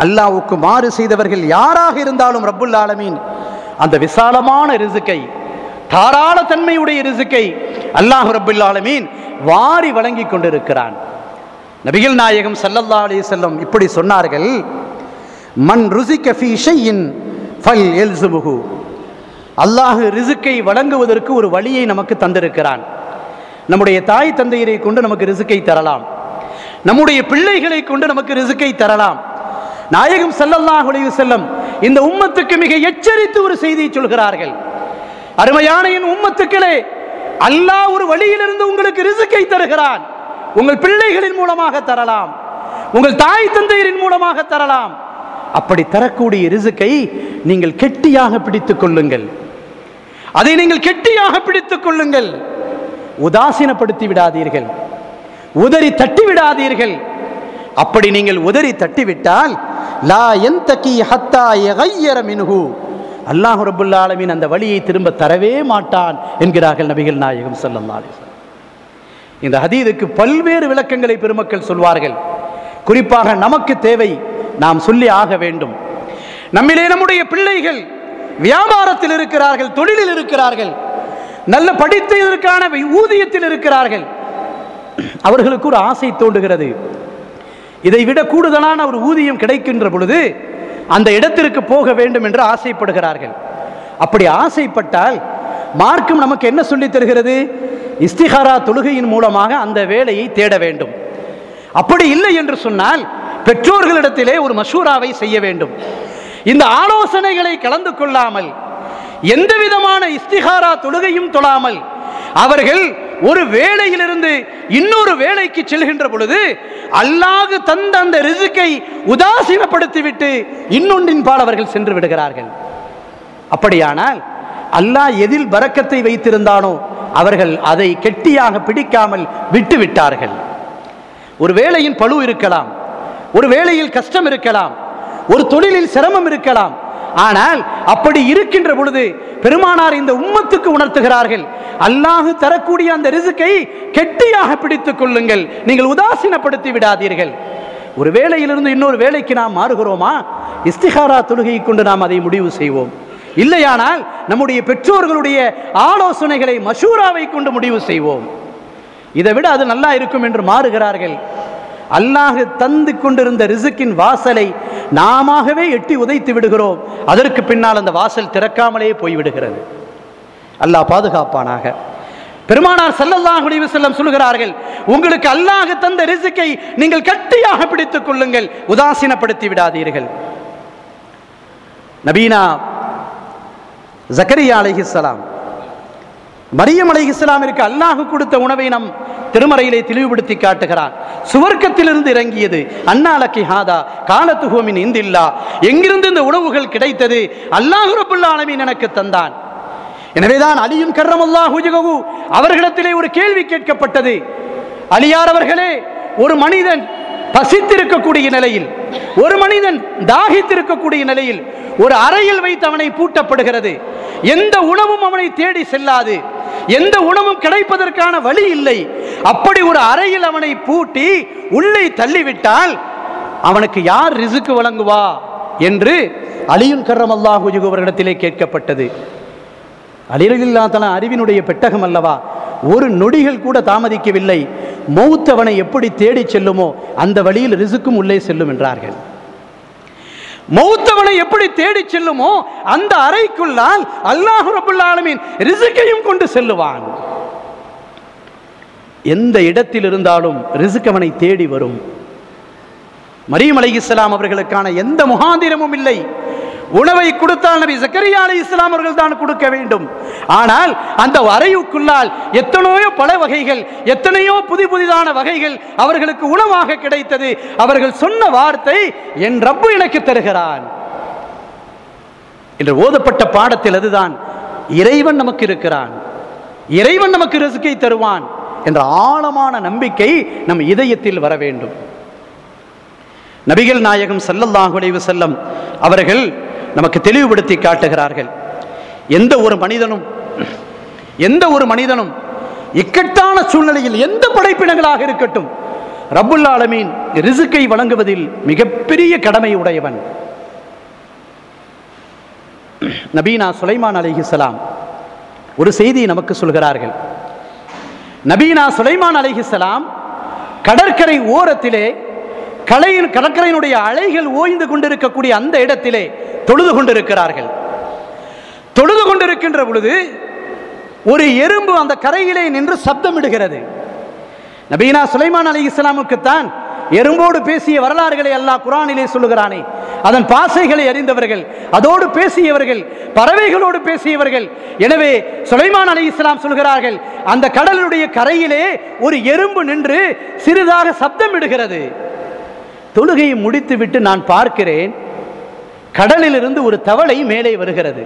Speaker 2: அல்லாஹ்வுக்கு மாறு செய்தவர்கள் யாராக இருந்தாலும் ரப்புல் ஆலமீன் அந்த விசாலமான ரிஸ்கை, தாராள தன்மையுடைய ரிஸ்கை அல்லாஹ் ரப்புல் ஆலமீன் வாரி வழங்கி கொண்டிருக்கிறான். நபிகள் நாயகம் ஸல்லல்லாஹு அலைஹி வஸல்லம் இப்படி சொன்னார்கள், மன் ருஸிக ஃபீ ஷைஇன் ஃபல் யல்ஸுமுஹு. அல்லாஹ் ரிஸ்கை வழங்குவதற்கு ஒரு வழியை நமக்கு தந்திருக்கிறான். நம்முடைய தாய் தந்தையரை கொண்டு நமக்கு ரிஸ்கை தரலாம். நம்முடைய பிள்ளைகளை கொண்டு நமக்கு ரிசுக்கை தரலாம். நாயகம் ஸல்லல்லாஹு அலைஹி வஸல்லம் இந்த உம்மத்துக்கு மிக எச்சரித்து ஒரு செய்தியை சொல்கிறார்கள். அருமையான என் உம்மத்துக்களே, அல்லாஹ் ஒரு வழியிலிருந்து உங்களுக்கு ரிசுக்கை தருகிறான். உங்கள் பிள்ளைகளின் மூலமாக தரலாம், உங்கள் தாய் தந்தையரின் மூலமாக தரலாம். அப்படி தரக்கூடிய ரிசுக்கை நீங்கள் கெட்டியாக பிடித்துக் கொள்ளுங்கள். அதை நீங்கள் கெட்டியாக பிடித்துக் கொள்ளுங்கள். உதாசீனப்படுத்தி விடாதீர்கள், உதறி தட்டி விடாதீர்கள். அப்படி நீங்கள் உதறி தட்டிவிட்டால் லா யன்தகி ஹத்தா யகய்யர மின்ஹு, அல்லாஹ் ரப்பல் ஆலமீன் அந்த வழியை திரும்ப தரவே மாட்டான் என்கிறார்கள் நபிகள் நாயகம் ஸல்லல்லாஹு அலைஹி வஸல்லம். இந்த ஹதீஸுக்கு பல்வேறு விளக்கங்களை பெருமக்கள் சொல்வார்கள். குறிப்பாக நமக்கு தேவை, நாம் சொல்லி ஆக வேண்டும். நம்மிலே நம்முடைய பிள்ளைகள் வியாபாரத்தில் இருக்கிறார்கள், தொழிலில் இருக்கிறார்கள், நல்ல படித்ததற்கான ஊதியத்தில் இருக்கிறார்கள். அவர்களுக்கு ஒரு ஆசை தோன்றுகிறது, இதை விட கூடுதலான ஒரு ஊதியம் கிடைக்கின்ற பொழுது அந்த இடத்திற்கு போக வேண்டும் என்று ஆசைப்படுகிறார்கள். அப்படி ஆசைப்பட்டால் மார்க்கம் நமக்கு என்ன சொல்லித் தருகிறது? இஸ்திகாரா தொழுகையின் மூலமாக அந்த வேலையை தேட வேண்டும். அப்படி இல்லை என்று சொன்னால் பெற்றோர்களிடத்திலே ஒரு மஷூராவை செய்ய வேண்டும். இந்த ஆலோசனைகளை கலந்து கொள்ளாமல், எந்த விதமான இஸ்திகாரா தொழுகையும் தொழாமல் அவர்கள் ஒரு வேலையிலிருந்து இன்னொரு வேலைக்கு செல்கின்ற பொழுது அல்லாஹ் தந்த அந்த ரிசுக்கை உதாசீனப்படுத்திவிட்டு இன்னொன்றின் பால் அவர்கள் சென்று விடுகிறார்கள். அப்படியானால் அல்லாஹ் எதில் பரக்கத்தை வைத்திருந்தானோ அவர்கள் அதை கெட்டியாக பிடிக்காமல் விட்டு விட்டார்கள். ஒரு வேளையின் பளு இருக்கலாம், ஒரு வேளையில் கஷ்டம் இருக்கலாம், ஒரு தொழிலில் சிரமம் இருக்கலாம். ஆனால் அப்படி இருக்கின்ற பொழுது பெருமானார் இந்த உம்மத்துக்கு உணர்த்துகிறார்கள், அல்லாஹ் தரக்கூடிய அந்த ரிசுக்கை கெட்டியாக பிடித்துக் கொள்ளுங்கள், நீங்கள் உதாசீனப்படுத்தி விடாதீர்கள். ஒரு வேளையிலிருந்து இன்னொரு வேலைக்கு நாம் மாறுகிறோமா, இஸ்திகாரா தொழுகையை கொண்டு நாம் அதை முடிவு செய்வோம். இல்லையானால் நம்முடைய பெற்றோர்களுடைய ஆலோசனைகளை மஷூராவை கொண்டு முடிவு செய்வோம். இதை விட அது நல்லா இருக்கும் என்று மாறுகிறார்கள். அல்லாஹ் தந்து கொண்டிருந்த ரிசுக்கின் வாசலை நாமவே எட்டி உதைத்து விடுகிறோம். அதற்கு பின்னால் அந்த வாசல் திறக்காமலே போய்விடுகிறது. அல்லாஹ் பாதுகாப்பானாக. பெருமானார் ஸல்லல்லாஹு அலைஹி வஸல்லம் சொல்கிறார்கள், உங்களுக்கு அல்லாஹ் தந்த ரிசுக்கை நீங்கள் கட்டியாக பிடித்துக் கொள்ளுங்கள், உதாசீனப்படுத்தி விடாதீர்கள். நபீனா ஜக்கரியா அலைஹிஸ்ஸலாம், மரியம் அலைஹிஸ்ஸலாமிற்கு அல்லாஹ் கொடுத்த உணவை நம் திருமறையிலே தெளிவுபடுத்தி காட்டுகிறான். சுவர்க்கத்திலிருந்து இறங்கியது. அன்னாலக்கி ஹாதா காலத்துஹு மின் இந்தில்லா, எங்கிருந்து இந்த உணவுகள் கிடைத்தது? அல்லாஹ் ரப்பல் ஆலமீன் எனக்கு தந்தான். எனவேதான் அலியும் கர்ரமல்லாஹு வஜ்ஹஹு அவர்களிடத்திலே ஒரு கேள்வி கேட்கப்பட்டது. அலியார் அவர்களே, ஒரு மனிதன் பசித்திருக்கக்கூடிய நிலையில், ஒரு மனிதன் தாகித்திருக்கக்கூடிய நிலையில் ஒரு அறையில் வைத்து அவனை பூட்டப்படுகிறது. எந்த உணவும் அவனை தேடி செல்லாது, எந்த உணவும் கிடைப்பதற்கான வழி இல்லை. அப்படி ஒரு அறையில் அவனை பூட்டி உள்ளே தள்ளிவிட்டால் அவனுக்கு யார் ரிசுக்கு வழங்குவா என்று அலியுன் கர்ரமல்லாஹு வஜ்ஹு அவர்களிடத்திலே கேட்கப்பட்டது. அலி ரலியல்லாஹு தஆலா அறிவினுடைய பெட்டகம் அல்லவா, ஒரு நொடிகள் கூட தாமதிக்கவில்லை. மௌத் அவனை எப்படி தேடி செல்லுமோ அந்த வழியில் ரிசுக்கும் உள்ளே செல்லும் என்றார்கள். மௌத்தவனை எப்படி தேடி செல்லுமோ அந்த அறைக்குள்ளால் அல்லாஹ் ரப்பல் ஆலமீன் ரிசுக்கையும் கொண்டு செல்லுவான். எந்த இடத்தில் இருந்தாலும் ரிசுக் அவனை தேடி வரும். மரியம் அலைஹிஸ்ஸலாம் அவர்களுக்கான எந்த முகாந்திரமும் இல்லை. உணவை கொடுத்தால் நபி ஜக்கரியா அலைஹிஸ்ஸலாம் அவர்கள் தான் கொடுக்க வேண்டும். ஆனால் அந்த அறையுக்குள்ளால் எத்தனையோ பல வகைகள், எத்தனையோ புதிதான வகைகள் அவர்களுக்கு உணவாக கிடைத்தது. அவர்கள் சொன்ன வார்த்தை, என் ரப்பு எனக்கு தருகிறான் என்று ஓதப்பட்ட பாடத்தில் அதுதான், இறைவன் நமக்கு இருக்கிறான், இறைவன் நமக்கு ரிஸ்கை தருவான் என்ற ஆழமான நம்பிக்கை நம் இதயத்தில் வர வேண்டும். நபிகள் நாயகம் ஸல்லல்லாஹு அலைஹி வஸல்லம் அவர்கள் நமக்கு தெளிவுபடுத்தி காட்டுகிறார்கள், எந்த ஒரு மனிதனும் இக்கட்டான சூழ்நிலையில் எந்த படைப்பினங்களாக இருக்கட்டும் ரப்புல் ஆலமீன் ரிஸ்கை வழங்குவதில் மிகப்பெரிய கடமை உடையவன். நபீனா சுலைமான் அலைஹிஸ்ஸலாம் ஒரு செய்தியை நமக்கு சொல்கிறார்கள். நபீனா சுலைமான் அலைஹிஸ்ஸலாம் கடற்கரை ஓரத்திலே கடற்கரையினுடைய அலைகள் ஓய்ந்து கொண்டிருக்கக்கூடிய அந்த இடத்திலே தொழுது கொண்டிருக்கிறார்கள். தொழுது கொண்டிருக்கின்ற பொழுது ஒரு எறும்பு அந்த கரையிலே நின்று சப்தமிடுகிறது. நபீனா சுலைமான் அலைஹிஸ்ஸலாமுக்குத்தான் எறும்போடு பேசிய வரலாறுகளை அல்லாஹ் குர்ஆனிலே சொல்லுகிறானே, அதன் பாசைகளை அறிந்தவர்கள், அதோடு பேசியவர்கள், பறவைகளோடு பேசியவர்கள். எனவே சுலைமான் அலைஹிஸ்ஸலாம் சொல்கிறார்கள், அந்த கடலுடைய கரையிலே ஒரு எறும்பு நின்று சிறிதாக சப்தம் இடுகிறது. தொழுகையை முடித்துவிட்டு நான் பார்க்கிறேன், கடலிலிருந்து ஒரு தவளை மேலே வருகிறது.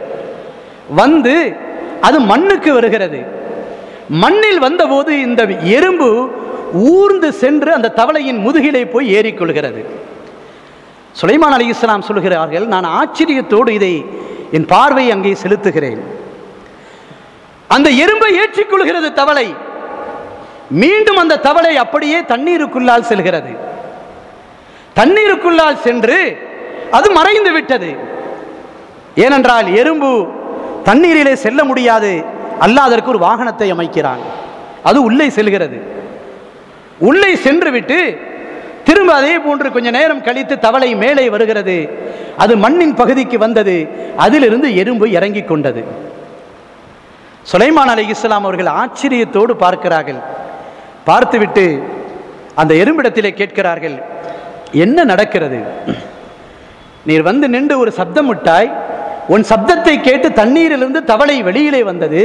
Speaker 2: வந்து அது மண்ணுக்கு வருகிறது. மண்ணில் வந்தபோது இந்த எறும்பு ஊர்ந்து சென்று அந்த தவளையின் முதுகிலே போய் ஏறிக்கொள்கிறது. சுலைமான் அலைஹிஸ்ஸலாம் சொல்கிறார்கள், நான் ஆச்சரியத்தோடு இதை என் பார்வை அங்கே செலுத்துகிறேன். அந்த எறும்பை ஏற்றிக்கொள்கிறது தவளை. மீண்டும் அந்த தவளை அப்படியே தண்ணீருக்குள்ளால் செல்கிறது. தண்ணீருக்குள்ளால் சென்று அது மறைந்து விட்டது. ஏனென்றால் எறும்பு தண்ணீரிலே செல்ல முடியாது. அல்லாஹ் அதற்கு ஒரு வாகனத்தை அமைக்கிறான். அது உள்ளே செல்கிறது. உள்ளே சென்று விட்டு திரும்ப அதே போன்று கொஞ்ச நேரம் கழித்து தவளை மேலே வருகிறது. அது மண்ணின் பகுதிக்கு வந்தது. அதிலிருந்து எறும்பு இறங்கி கொண்டது. சுலைமான் அலைஹிஸ்ஸலாம் அவர்கள் ஆச்சரியத்தோடு பார்க்கிறார்கள். பார்த்துவிட்டு அந்த எறும்பிடத்திலே கேட்கிறார்கள், என்ன நடக்கிறது? நீர் வந்து நின்று ஒரு சப்தம் விட்டாய். உன் சப்தத்தை கேட்டு தண்ணீரிலிருந்து தவளை வெளியிலே வந்தது.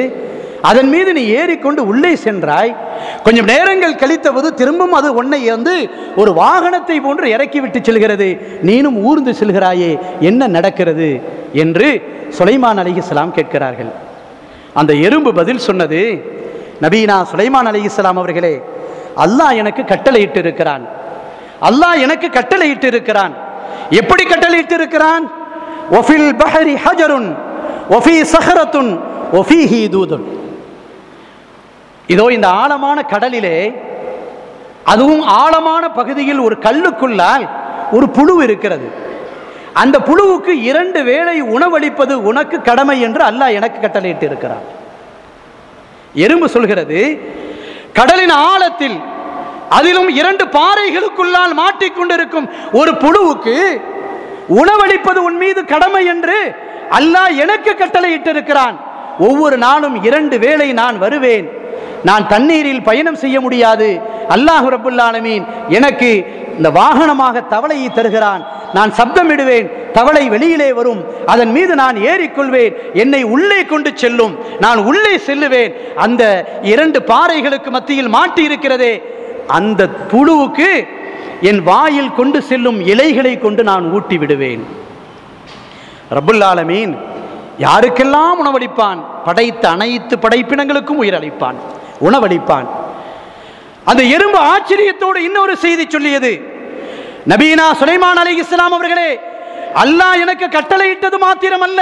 Speaker 2: அதன் மீது நீ ஏறிக்கொண்டு உள்ளே சென்றாய். கொஞ்சம் நேரங்கள் கழித்த போது திரும்பவும் அது உன்னை வந்து ஒரு வாகனத்தை போன்று இறக்கி விட்டு செல்கிறது. நீனும் ஊர்ந்து செல்கிறாயே, என்ன நடக்கிறது என்று சுலைமான் அலைஹிஸ்ஸலாம் கேட்கிறார்கள். அந்த எறும்பு பதில் சொன்னது, நபீனா சுலைமான் அலைஹிஸ்ஸலாம் அவர்களே, அல்லாஹ் எனக்கு கட்டளையிட்டு இருக்கிறான். அல்லாஹ் எனக்கு கட்டளையிட்டு இருக்கிறான். எப்படி கட்டளையிட்டு இருக்கிறான்? ஒஃபில் பஹரி ஹஜருன் ஒஃபி சஹரத்துன் ஒஃபீஹி தூதுன். இதோ இந்த ஆழமான கடலிலே, அதுவும் ஆழமான பகுதியில் ஒரு கல்லுக்குள்ளால் ஒரு புழு இருக்கிறது. அந்த புழுவுக்கு 2 வேளை உணவளிப்பது உனக்கு கடமை என்று அல்லாஹ் எனக்கு கட்டளையிட்டு இருக்கிறான். எறும்பு சொல்கிறது, கடலின் ஆழத்தில் அதிலும் 2 பாறைகளுக்குள்ளால் மாட்டிக்கொண்டிருக்கும் ஒரு புழுவுக்கு உணவளிப்பது உன் மீது கடமை என்று அல்லாஹ் எனக்கு கட்டளையிட்டு இருக்கிறான். ஒவ்வொரு நாளும் 2 வேளை நான் வருவேன். நான் தண்ணீரில் பயணம் செய்ய முடியாது. அல்லாஹ் ரப்புல் ஆலமீன் எனக்கு இந்த வாகனமாக தவளையை தருகிறான். நான் சப்தமிடுவேன், தவளை வெளியிலே வரும். அதன் மீது நான் ஏறிக்கொள்வேன். என்னை உள்ளே கொண்டு செல்லும். நான் உள்ளே செல்லுவேன். அந்த 2 பாறைகளுக்கு மத்தியில் மாட்டி இருக்கிறதே, அந்த புழுவுக்கு என் வாயில் கொண்டு செல்லும் இலைகளை கொண்டு நான் ஊட்டி விடுவேன். ரப்புல் ஆலமீன் யாருக்கெல்லாம் உணவளிப்பான்? படைத்த அனைத்து படைப்பினங்களுக்கும் உயிரளிப்பான், உணவளிப்பான். அந்த எறும்பு ஆச்சரியத்தோடு இன்னொரு செய்தி சொல்லியது, நபீனா சுலைமான் அலைஹிஸ்ஸலாம் அவர்களே, அல்லாஹ் எனக்கு கட்டளையிட்டது மாத்திரமல்ல,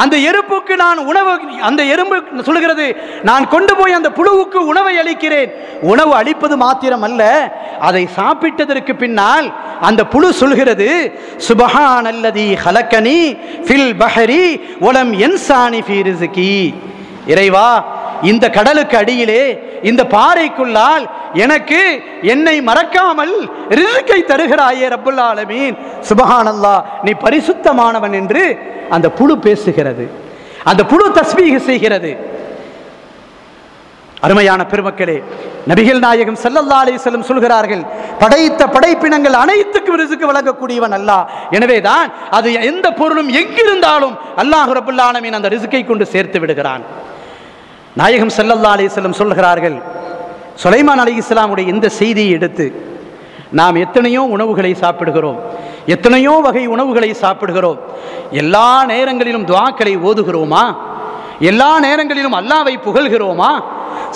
Speaker 2: அந்த எறும்புக்கு நான் உணவு, அந்த எறும்பு சொல்கிறது, நான் கொண்டு போய் அந்த புழுவுக்கு உணவை அளிக்கிறேன். உணவு அளிப்பது மாத்திரம் அல்ல, அதை சாப்பிட்டதற்கு பின்னால் அந்த புழு சொல்கிறது, சுப்ஹானல்லதி ஹலக்கனி ஃபில் பஹரி வலம் யன்சானி ஃபீ ரிஸ்கி. இறைவா, இந்த கடலுக்கு அடியிலே இந்த பாறைக்குள்ளால் எனக்கு என்னை மறக்காமல் ரிஸ்கை தருகிறாயே ரப்புல் ஆலமீன். சுப்ஹானல்லாஹ், நீ பரிசுத்தமானவன் என்று அந்த புழு பேசுகிறது. அந்த புழு தஸ்பீஹ் செய்கிறது. அருமையான பெருமக்களே, நபிகள் நாயகம் ஸல்லல்லாஹு அலைஹி வஸல்லம் சொல்கிறார்கள், படைத்த படைப்பினங்கள் அனைத்துக்கும் ரிஸ்க் வழங்கக்கூடியவன் அல்லாஹ். எனவேதான் அது எந்த பொருளும் எங்கிருந்தாலும் அல்லாஹ் ரப்புல் ஆலமீன் அந்த ரிஸ்கை கொண்டு சேர்த்து விடுகிறான். நாயகம் ஸல்லல்லாஹு அலைஹி வஸல்லம் சொல்கிறார்கள், சுலைமான் அலைஹிஸ்ஸலாமுடைய இந்த செய்தியை எடுத்து நாம் எத்தனையோ உணவுகளை சாப்பிடுகிறோம், எத்தனையோ வகை உணவுகளை சாப்பிடுகிறோம். எல்லா நேரங்களிலும் துஆக்களை ஓதுகிறோமா? எல்லா நேரங்களிலும் அல்லாஹ்வை புகழ்கிறோமா?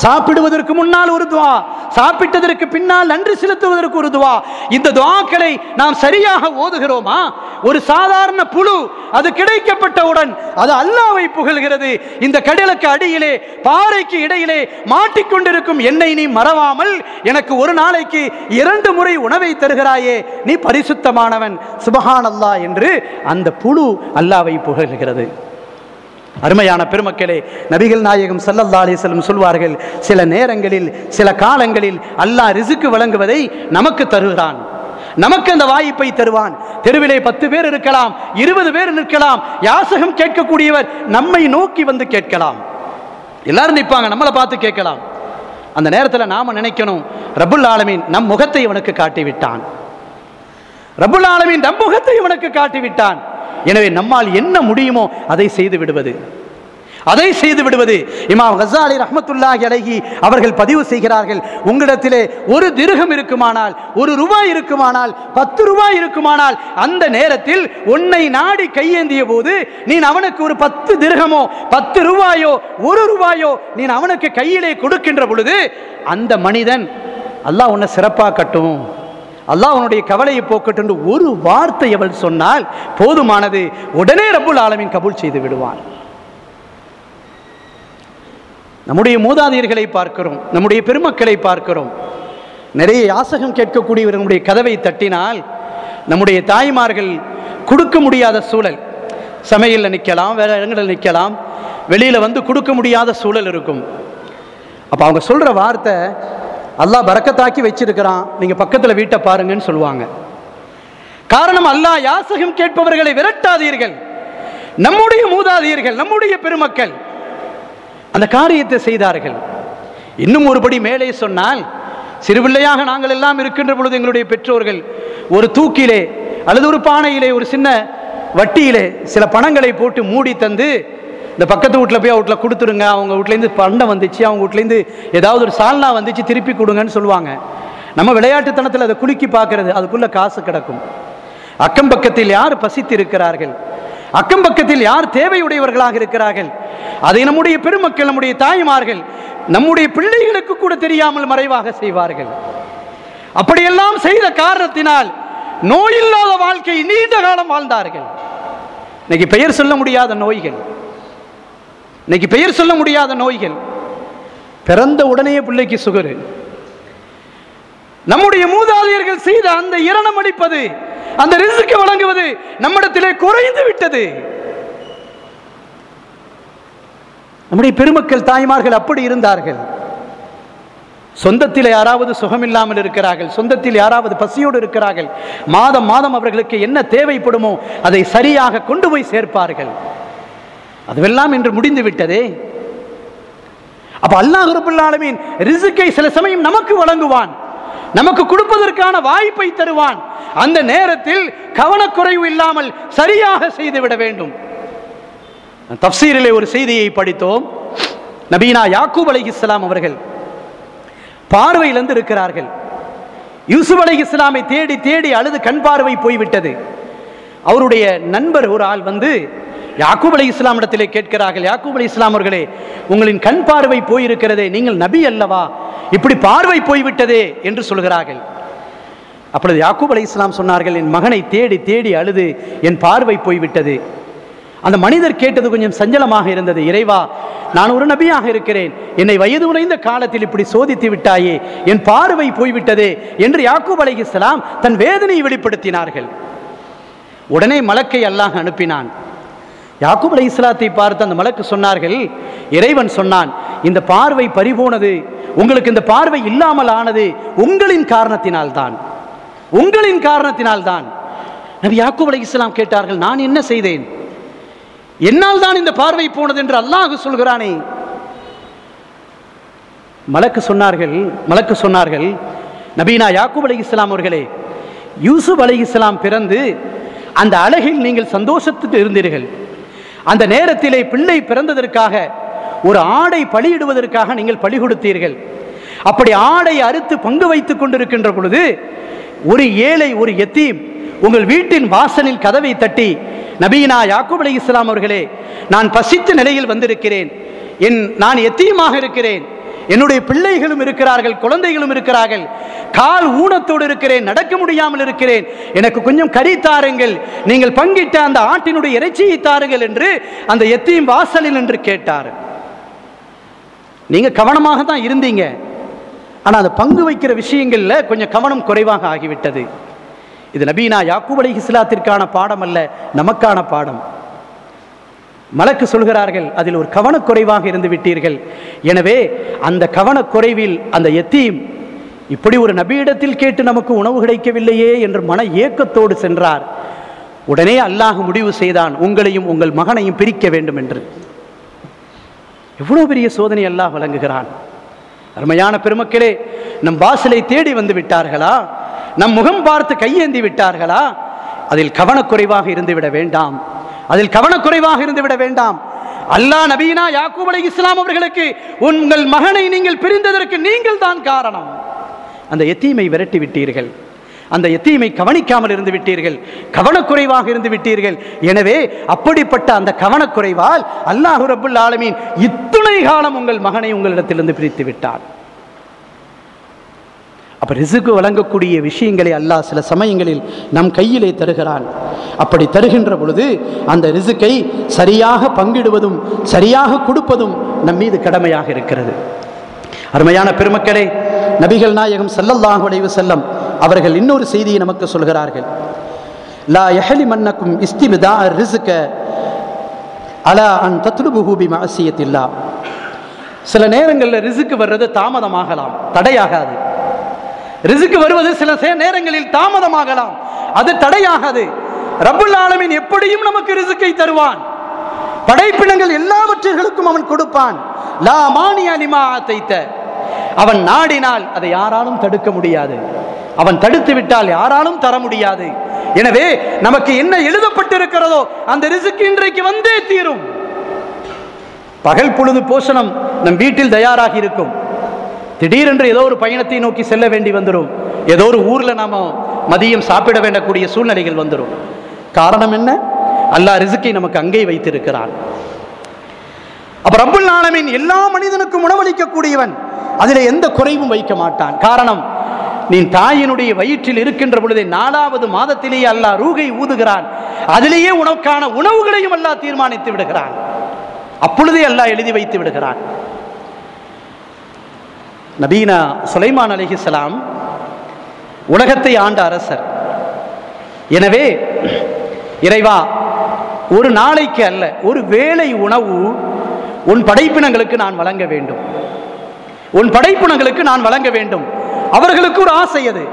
Speaker 2: சாப்பிடுவதற்கு முன்னால் ஒரு துஆ, சாப்பிட்டதற்கு பின்னால் நன்றி செலுத்துவதற்கு ஒரு துஆ. இந்த துஆக்களை நாம் சரியாக ஓதுகிறோமா? ஒரு சாதாரண புழு அது கிடைக்கப்பட்டவுடன் அது அல்லாஹ்வை புகழ்கிறது. இந்த கடலுக்கு அடியிலே பாறைக்கு இடையிலே மாட்டிக்கொண்டிருக்கும் என்னை நீ மறவாமல் எனக்கு ஒரு நாளைக்கு 2 முறை உணவை தருகிறாயே, நீ பரிசுத்தமானவன், சுப்ஹானல்லாஹ் என்று அந்த புழு அல்லாஹ்வை புகழ்கிறது. அருமையான பெருமக்களே, நபிகள் நாயகம் ஸல்லல்லாஹு அலைஹி வஸல்லம் சொல்வார்கள், சில நேரங்களில் சில காலங்களில் அல்லாஹ் ரிஸ்க் வழங்குவதை நமக்கு தருகிறான், நமக்கு அந்த வாய்ப்பை தருவான். தெருவிலே 10 பேர் இருக்கலாம், 20 பேர் நிற்கலாம், யாசகம் கேட்கக்கூடியவர் நம்மை நோக்கி வந்து கேட்கலாம். எல்லாரும் நிற்பாங்க, நம்மளை பார்த்து கேட்கலாம். அந்த நேரத்தில் நாம நினைக்கணும், ரப்புல் ஆலமீன் நம் முகத்தை அவனுக்கு காட்டிவிட்டான், ரப்புல் ஆலமீன் தம் முகத்தை இவனுக்கு காட்டிவிட்டான். எனவே நம்மால் என்ன முடியுமோ அதை செய்து விடுவது, அதை செய்து விடுவது. இமாம் கஸாலி ரஹ்மத்துல்லாஹி அலைஹி அவர்கள் பதிவு செய்கிறார்கள், உங்களிடத்திலே ஒரு திர்ஹம் இருக்குமானால், ஒரு ரூபாய் இருக்குமானால், 10 ரூபாய் இருக்குமானால், அந்த நேரத்தில் உன்னை நாடி கையேந்திய போது நீ அவனுக்கு ஒரு 10 திர்ஹமோ 10 ரூபாயோ 1 ரூபாயோ நீ அவனுக்கு கையிலே கொடுக்கின்ற பொழுது அந்த மனிதன் அல்லாஹ் உன்னை சிறப்பாக்கட்டும், அல்லாஹ் உன்னுடைய கவலையை போக்கட்டும் என்று ஒரு வார்த்தை அவள் சொன்னால் போதுமானது. உடனே ரப்புல் ஆலமீன் கபூல் செய்து விடுவான். நம்முடைய மூதாதையர்களை பார்க்கிறோம், நம்முடைய பெருமக்களை பார்க்கிறோம். நிறைய யாசகம் கேட்கக்கூடியவர்களுடைய கதவை தட்டினால் நம்முடைய தாய்மார்கள் கொடுக்க முடியாத சூழல், சமையலில் நிற்கலாம், வேற இடங்களில் நிற்கலாம், வெளியில் வந்து கொடுக்க முடியாத சூழல் இருக்கும். அப்போ அவங்க சொல்கிற வார்த்தை, அல்லாஹ் பரக்கத்தாக்கி வச்சிருக்கிறான், நீங்கள் பக்கத்தில் வீட்டை பாருங்கன்னு சொல்லுவாங்க. காரணம், அல்லாஹ் யாசகம் கேட்பவர்களை விரட்டாதீர்கள். நம்முடைய மூதாதையர்கள், நம்முடைய பெருமக்கள் அந்த காரியத்தை செய்தார்கள். இன்னும் ஒருபடி மேலே சொன்னால், சிறுபிள்ளையாக நாங்கள் எல்லாம் இருக்கின்ற பொழுது எங்களுடைய பெற்றோர்கள் ஒரு தூக்கிலே அல்லது ஒரு பானையிலே ஒரு சின்ன வட்டியிலே சில பணங்களை போட்டு மூடி தந்து, இந்த பக்கத்து வீட்டில் போய் வீட்டில் கொடுத்துருங்க, அவங்க வீட்டிலேருந்து பண்டம் வந்துச்சு, அவங்க வீட்டிலேருந்து ஏதாவது ஒரு சால்னா வந்துச்சு, திருப்பி கொடுங்கன்னு சொல்லுவாங்க. நம்ம விளையாட்டுத்தனத்தில் அதை குலுக்கி பார்க்கறது, அதுக்குள்ளே காசு கிடக்கும். அக்கம் பக்கத்தில் யார் பசித்து இருக்கிறார்கள், அக்கம் பக்கத்தில் யார் தேவையுடையவர்களாக இருக்கிறார்கள், அதை நம்முடைய பெருமக்கள், நம்முடைய தாய்மார்கள் நம்முடைய பிள்ளைகளுக்கு கூட தெரியாமல் மறைவாக செய்வார்கள். அப்படியெல்லாம் செய்த காரணத்தினால் நோயில்லாத வாழ்க்கை நீண்ட காலம் வாழ்ந்தார்கள். இன்னைக்கு பெயர் சொல்ல முடியாத நோய்கள், இன்னைக்கு பெயர் சொல்ல முடியாத நோய்கள், பிறந்த உடனே பிள்ளைக்கு சுகரு. நம்முடைய மூதாதையர்கள் செய்த அந்த இரணம் அளிப்பது, அந்த ரிஸ்க் வழங்குவது நம்மிடத்திலே குறைந்து விட்டது. நம்முடைய பெருமக்கள் தாய்மார்கள் அப்படி இருந்தார்கள். சொந்தத்தில் யாராவது சுகமில்லாமல் இருக்கிறார்கள், சொந்தத்தில் யாராவது பசியோடு இருக்கிறார்கள், மாதம் மாதம் அவர்களுக்கு என்ன தேவைப்படுமோ அதை சரியாக கொண்டு போய் சேர்ப்பார்கள். அதுவெல்லாம் இன்று முடிந்து விட்டதே. அப்ப அல்லாஹ் ரப்பல் ஆலமீன் ரிஸ்கை சில சமயம் நமக்கு வழங்குவான், நமக்கு கொடுப்பதற்கான வாய்ப்பை தருவான். அந்த நேரத்தில் கவனக்குறைவு இல்லாமல் சரியாக செய்துவிட வேண்டும். தஃப்சீரிலே ஒரு செய்தியை படித்தோம். நபீனா யாக்கூப் அலைஹிஸ்ஸலாம் அவர்கள் பார்வையிலிருந்து இருக்கிறார்கள். யூசுப் அலைஹிஸ்ஸலாமை தேடி தேடி அழுது கண் பார்வை போய்விட்டது. அவருடைய நண்பர் ஒரு ஆள் வந்து யாக்கூப் அலைஹிஸ்ஸலாம் இடத்திலே கேட்கிறார்கள், யாக்கூப் அலைஹிஸ்ஸலாம் அவர்களே, உங்களின் கண் பார்வை போயிருக்கிறதே, நீங்கள் நபி அல்லவா, இப்படி பார்வை போய்விட்டதே என்று சொல்கிறார்கள். அப்பொழுது யாக்கூப் அலைஹிஸ்ஸலாம் சொன்னார்கள், என் மகனை தேடி தேடி அழுது என் பார்வை போய்விட்டது. அந்த மனிதர் கேட்டது கொஞ்சம் சஞ்சலமாக இருந்தது. இறைவா, நான் ஒரு நபியாக இருக்கிறேன், என்னை வயது உறைந்த காலத்தில் இப்படி சோதித்து விட்டாயே, என் பார்வை போய்விட்டதே என்று யாக்கூப் அலைஹிஸ்ஸலாம் தன் வேதனையை வெளிப்படுத்தினார்கள். உடனே மலக்கை அல்லாஹ் அனுப்பினான். யாக்கூப் அலைஹிஸ்ஸலாத்தை பார்த்து அந்த மலக்கு சொன்னார்கள், இறைவன் சொன்னான், இந்த பார்வை பறிபோனது, உங்களுக்கு இந்த பார்வை இல்லாமல் ஆனது உங்களின் காரணத்தினால்தான், உங்களின் காரணத்தினால்தான். நபி யாக்கூப் அலைஹிஸ்ஸலாம் கேட்டார்கள், நான் என்ன செய்தேன், என்னால் தான் இந்த பார்வை போனது என்று அல்லாஹ் சொல்கிறானே. மலக்கு சொன்னார்கள், நபீனா யாக்கூப் அலைஹிஸ்ஸலாம் அவர்களே, யூசுப் அலைஹிஸ்ஸலாம் பிறந்து அந்த அழகில் நீங்கள் சந்தோஷத்துக்கு இருந்தீர்கள். அந்த நேரத்திலே பிள்ளை பிறந்ததற்காக ஒரு ஆடை பலியிடுவதற்காக நீங்கள் பலி கொடுத்தீர்கள். அப்படி ஆடை அறுத்து பங்கு வைத்துக் கொண்டிருக்கின்ற பொழுது ஒரு ஏழை, ஒரு யத்தீம் உங்கள் வீட்டின் வாசலில் கதவை தட்டி, நபீனா யாக்கூப் அலைஹிஸ்ஸலாம் அவர்களே, நான் பசித்த நிலையில் வந்திருக்கிறேன், நான் யத்தீமாக இருக்கிறேன், என்னுடைய பிள்ளைகளும் இருக்கிறார்கள், குழந்தைகளும் இருக்கிறார்கள், கால் ஊனத்தோடு இருக்கிறேன், நடக்க முடியாமல் இருக்கிறேன், எனக்கு கொஞ்சம் கறி தாருங்கள், நீங்கள் பங்கிட்ட அந்த ஆட்டினுடைய இறைச்சியை தாருங்கள் என்று அந்த யத்தீம் வாசலில் என்று கேட்டார். நீங்க கவனமாக தான் இருந்தீங்க, ஆனால் அந்த பங்கு வைக்கிற விஷயங்கள்ல கொஞ்சம் கவனம் குறைவாக ஆகிவிட்டது. இது நபீனா யாக்கூப் அலைஹிஸ்ஸலாத்திற்கான பாடம் அல்ல, நமக்கான பாடம். மலக்கு சொல்கிறார்கள், அதில் ஒரு கவனக்குறைவாக இருந்து விட்டீர்கள். எனவே அந்த கவனக்குறைவில் அந்த யத்தீம் இப்படி ஒரு நபியிடத்தில் கேட்டு நமக்கு உணவு கிடைக்கவில்லையே என்று மன ஏக்கத்தோடு சென்றார். உடனே அல்லாஹ் முடிவு செய்தான், உங்களையும் உங்கள் மகனையும் பிரிக்க வேண்டும் என்று. எவ்வளவு பெரிய சோதனை அல்லாஹ் வழங்குகிறான். அருமையான பெருமக்களே, நம் வாசலை தேடி வந்து விட்டார்களா, நம் முகம் பார்த்து கையேந்தி விட்டார்களா? அதில் கவனக்குறைவாக இருந்துவிட வேண்டாம், அதில் கவனக்குறைவாக இருந்துவிட வேண்டாம். அல்லாஹ் நபீனா யாக்கூப் அலைஹிஸ்ஸலாம் அவர்களுக்கு உங்கள் மகனை நீங்கள் பிரிந்ததற்கு நீங்கள் தான் காரணம். அந்த யத்தீமை விரட்டி விட்டீர்கள், அந்த யத்தீமை கவனிக்காமல் இருந்து விட்டீர்கள், கவனக்குறைவாக இருந்து விட்டீர்கள். எனவே அப்படிப்பட்ட அந்த கவனக்குறைவால் அல்லாஹ் ரப்புல் ஆலமீன் இத்துணை காலம் உங்கள் மகனை உங்களிடத்திலிருந்து பிரித்து விட்டார். அப்ப ரிசுக்கு வழங்கக்கூடிய விஷயங்களை அல்லாஹ் சில சமயங்களில் நம் கையிலே தருகிறான். அப்படி தருகின்ற பொழுது அந்த ரிசுக்கை சரியாக பங்கிடுவதும் சரியாக கொடுப்பதும் நம் மீது கடமையாக இருக்கிறது. அருமையான பெருமக்களே, நபிகள் நாயகம் ஸல்லல்லாஹு அலைஹி வஸல்லம் அவர்கள் இன்னொரு செய்தியை நமக்கு சொல்கிறார்கள். லா யஹலிமன்னக்கும் இஸ்திப்தா ரிஸ்க அலா அன் தத்லுபுஹு பிமஅசியத்தில்லாஹ். சில நேரங்களில் ரிசுக்கு வர்றது தாமதமாகலாம், தடையாகாது. ரிசுக்கு வருவது சில நேரங்களில் தாமதமாகலாம், அது தடையாகாது. ரப்புல் ஆலமீன் எப்படியும் நமக்கு ரிசுக்கை தருவான். படைப்பினங்கள் எல்லாவற்றிற்கும் அவன் கொடுப்பான். லா மானிய லிமா ஆதைத. அவன் நாடினால் அதை யாராலும் தடுக்க முடியாது, அவன் தடுத்து விட்டால் யாராலும் தர முடியாது. எனவே நமக்கு என்ன எழுதப்பட்டிருக்கிறதோ அந்த ரிசுக்கு இன்றைக்கு வந்தே தீரும். பகல் பொழுது போஷணம் நம் வீட்டில் தயாராகி இருக்கும். திடீரென்று ஏதோ ஒரு பயணத்தை நோக்கி செல்ல வேண்டி வந்துடும், ஏதோ ஒரு ஊர்ல நாம மதியம் சாப்பிட வேண்டக்கூடிய சூழ்நிலைகள் வந்துடும். காரணம் என்ன? அல்லாஹ் ரிசுக்கை நமக்கு அங்கே வைத்திருக்கிறான். அப்ப ரப்புல் ஆலமீன் எல்லா மனிதனுக்கும் உணவளிக்கக்கூடியவன், அதிலே எந்த குறைவும் வைக்க மாட்டான். காரணம், நீ தாயினுடைய வயிற்றில் இருக்கின்ற பொழுதே 4வது மாதத்திலேயே அல்லாஹ் ரூகை ஊதுகிறான். அதிலேயே உனக்கான உணவுகளையும் அல்லாஹ் தீர்மானித்து விடுகிறான். அப்பொழுதே அல்லாஹ் எழுதி வைத்து விடுகிறான். நபீனா சுலைமான் அலைஹிஸ்ஸலாம் உலகத்தை ஆண்ட அரசர். எனவே இறைவா, ஒரு நாளைக்கு அல்ல, ஒரு வேளை உணவு உன் படைப்பினங்களுக்கு நான் வழங்க வேண்டும், உன் படைப்பினங்களுக்கு நான் வழங்க வேண்டும். அவர்களுக்கு ஒரு ஆசை அது.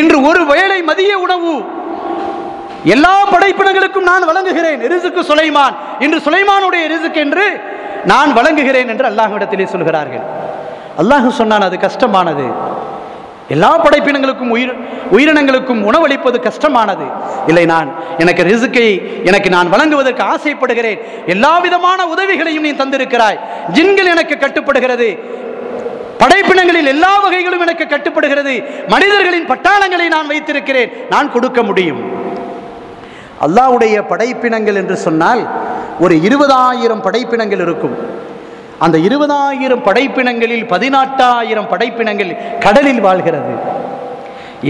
Speaker 2: இன்று ஒரு வேளை மதிய உணவு எல்லா படைப்பினங்களுக்கும் நான் வழங்குகிறேன். ரிசுக்கு சுலைமான், இன்று சுலைமானுடைய ரிசுக்கு என்று நான் வழங்குகிறேன் என்று அல்லாஹ்விடத்திலே சொல்கிறார்கள். அல்லாஹ் சொன்னான், அது கஷ்டமானது. எல்லா படைப்பினங்களுக்கும் உயிரினங்களுக்கும் உணவளிப்பது கஷ்டமானது. இல்லை, எனக்கு ரிசுக்கை நான் வழங்குவதற்கு ஆசைப்படுகிறேன். எல்லா விதமான உதவிகளையும் நீ தந்திருக்கிறாய். ஜின்கள் எனக்கு கட்டுப்படுகிறது, படைப்பினங்களில் எல்லா வகைகளும் எனக்கு கட்டுப்படுகிறது, மனிதர்களின் பட்டாளங்களை நான் வைத்திருக்கிறேன், நான் கொடுக்க முடியும். அல்லாஹ்வுடைய படைப்பினங்கள் என்று சொன்னால் ஒரு 20,000 படைப்பினங்கள் இருக்கும். அந்த 20,000 படைப்பினங்களில் 18,000 படைப்பினங்கள் கடலில் வாழ்கிறது.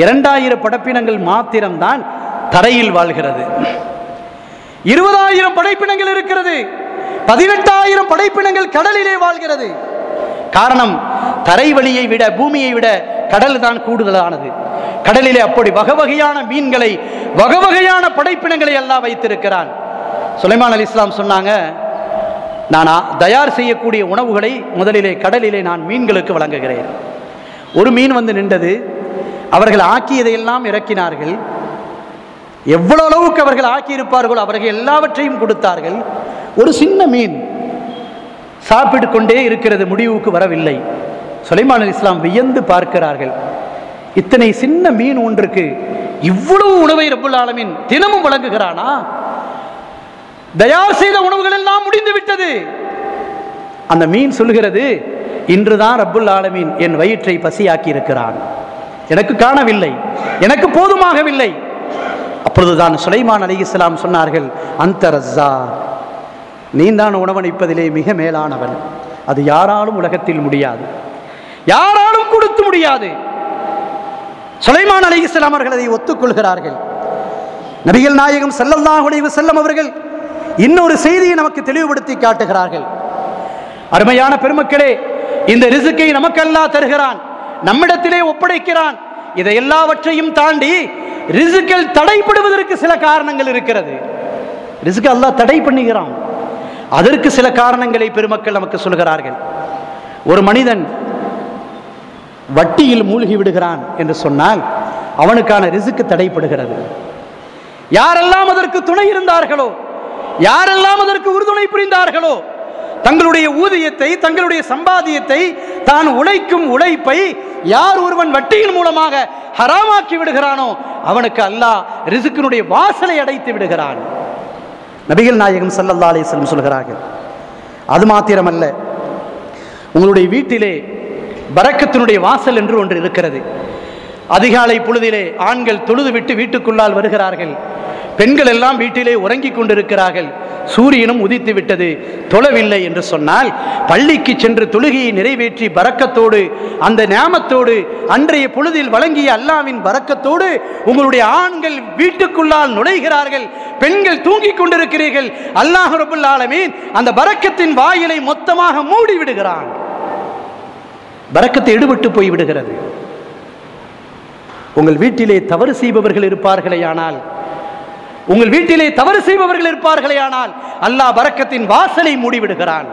Speaker 2: 2,000 படைப்பினங்கள் மாத்திரம்தான் தரையில் வாழ்கிறது. 20,000 படைப்பினங்கள் இருக்கிறது, 18,000 படைப்பினங்கள் கடலிலே வாழ்கிறது. காரணம், தரை வழியை விட பூமியை விட கடல் தான் கூடுதலானது. கடலிலே அப்படி வகவகையான மீன்களை, வகவகையான படைப்பினங்களை எல்லாம் வைத்திருக்கிறான். சுலைமான் அலைஹிஸ்ஸலாம் சொன்னாங்க, நான் தயார் செய்யக்கூடிய உணவுகளை முதலிலே கடலிலே நான் மீன்களுக்கு வழங்குகிறேன். ஒரு மீன் வந்து நின்றது, அவர்கள் ஆக்கியதையெல்லாம் இறக்கினார்கள். எவ்வளவு அளவுக்கு அவர்கள் ஆக்கியிருப்பார்களோ அவர்கள் எல்லாவற்றையும் கொடுத்தார்கள். ஒரு சின்ன மீன் சாப்பிட்டு கொண்டே இருக்கிறது, முடிவுக்கு வரவில்லை. சுலைமான் அலைஹிஸ்ஸலாம் வியந்து பார்க்கிறார்கள், இத்தனை சின்ன மீன் ஒன்றுக்கு இவ்வளவு உணவை ரப்புல் ஆலமீன் தினமும் வழங்குகிறானா? தயார் செய்த உணவுகள் எல்லாம் முடிந்து விட்டது. அந்த மீன் சொல்கிறது, இன்றுதான் ரப்புல் ஆலமீன் என் வயிற்றை பசியாக்கி இருக்கிறான், எனக்கு காணவில்லை, எனக்கு போதுமாகவில்லை. அப்பொழுதுதான் சுலைமான் அலைஹிஸ்ஸலாம் சொன்னார்கள், அந்த ரஸாக், நீ தான் உணவளிப்பதிலே மிக மேலானவன், அது யாராலும் உலகத்தில் முடியாது, யாராலும் கொடுத்து முடியாது. சுலைமான் அலைஹிஸ்ஸலாம் அவர்கள் அதை ஒத்துக்கொள்கிறார்கள். நபிகள் நாயகம் ஸல்லல்லாஹு அலைஹி வஸல்லம் அவர்கள் இன்னொரு செய்தியை நமக்கு தெளிவுபடுத்தி காட்டுகிறார்கள். அருமையான பெருமக்களே, இந்த ரிசுக்கை நமக்கு அல்லாஹ் தருகிறான், நம்மிடத்திலே ஒப்படைக்கிறான். இதை எல்லாவற்றையும் தாண்டி ரிசுக்கில் தடைப்படுவதற்கு சில காரணங்கள் இருக்கிறது. ரிசுக்கு அல்லாஹ் தடை பண்ணுகிறான், அதற்கு சில காரணங்களை பெருமக்கள் நமக்கு சொல்கிறார்கள். ஒரு மனிதன் வட்டியில் மூழ்கி விடுகிறான் என்று சொன்னால் அவனுக்கான ரிசுக்கு தடைப்படுகிறது. யாரெல்லாம் அதற்கு துணை இருந்தார்களோ, யாரெல்லாம் அதற்கு உறுதுணை புரிந்தார்களோ, தங்களுடைய ஊதியத்தை, தங்களுடைய சம்பாதியத்தை, தான் உழைக்கும் உழைப்பை யார் ஒருவன் வட்டியின் மூலமாக ஹராமாக்கி விடுகிறானோ அவனுக்கு அல்லாஹ் ரிஸ்கினுடைய வாசலை அடைத்து விடுகிறான். நபிகள் நாயகம் ஸல்லல்லாஹு அலைஹி வஸல்லம் சொல்கிறார்கள். அது மாத்திரமல்ல, உங்களுடைய வீட்டிலே பரக்கத்தினுடைய வாசல் என்று ஒன்று இருக்கிறது. அதிகாலை பொழுதிலே ஆண்கள் தொழுது விட்டு வீட்டுக்குள்ளால் வருகிறார்கள். பெண்கள் எல்லாம் வீட்டிலே உறங்கிக் கொண்டிருக்கிறார்கள். சூரியனும் உதித்து விட்டது, தொழவில்லை என்று சொன்னால் பள்ளிக்கு சென்று தொழுகையை நிறைவேற்றி பரக்கத்தோடு அந்த நியாமத்தோடு அன்றைய பொழுதில் வழங்கிய அல்லாஹ்வின் பரக்கத்தோடு உங்களுடைய ஆண்கள் வீட்டுக்குள்ளால் நுழைகிறார்கள், பெண்கள் தூங்கிக் கொண்டிருக்கிறீர்கள். அல்லாஹ் ரப்பல் ஆலமீன் அந்த பரக்கத்தின் வாயிலை மொத்தமாக மூடி விடுகிறான். பரக்கத்தை எடுபட்டு போய் விடுகிறது. உங்கள் வீட்டிலே தவறு செய்பவர்கள் இருப்பார்களேயானால் அல்லாஹ் பரக்கத்தின் வாசலை மூடிவிடுகிறான்.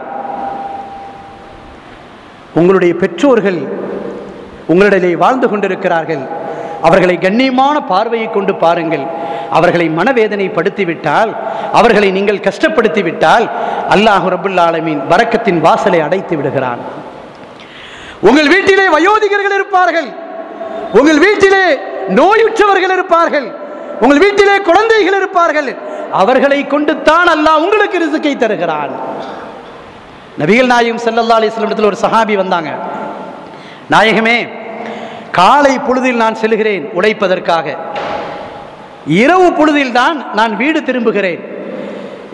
Speaker 2: உங்களுடைய பெற்றோர்கள் உங்களிடையே வாழ்ந்து கொண்டிருக்கிறார்கள். அவர்களை கண்ணியமான பார்வையை கொண்டு பாருங்கள். அவர்களை மனவேதனை படுத்திவிட்டால், அவர்களை நீங்கள் கஷ்டப்படுத்திவிட்டால் அல்லாஹ் ரப்பல் ஆலமீன் பரக்கத்தின் வாசலை அடைத்து விடுகிறான். உங்கள் வீட்டிலே வயோதிகர்கள் இருப்பார்கள், உங்கள் வீட்டிலே நோயுற்றவர்கள் இருப்பார்கள், உங்கள் வீட்டிலே குழந்தைகள் இருப்பார்கள். அவர்களை கொண்டு தான் அல்லாஹ் உங்களுக்கு ரிஸ்கை தருகிறான். நபிகள் நாயகம் ஸல்லல்லாஹு அலைஹி வஸல்லம் ஒரு சஹாபி வந்தாங்க. நாயகமே, காலை பொழுதில் நான் செல்கிறேன் உழைப்பதற்காக, இரவு பொழுதில் தான் நான் வீடு திரும்புகிறேன்.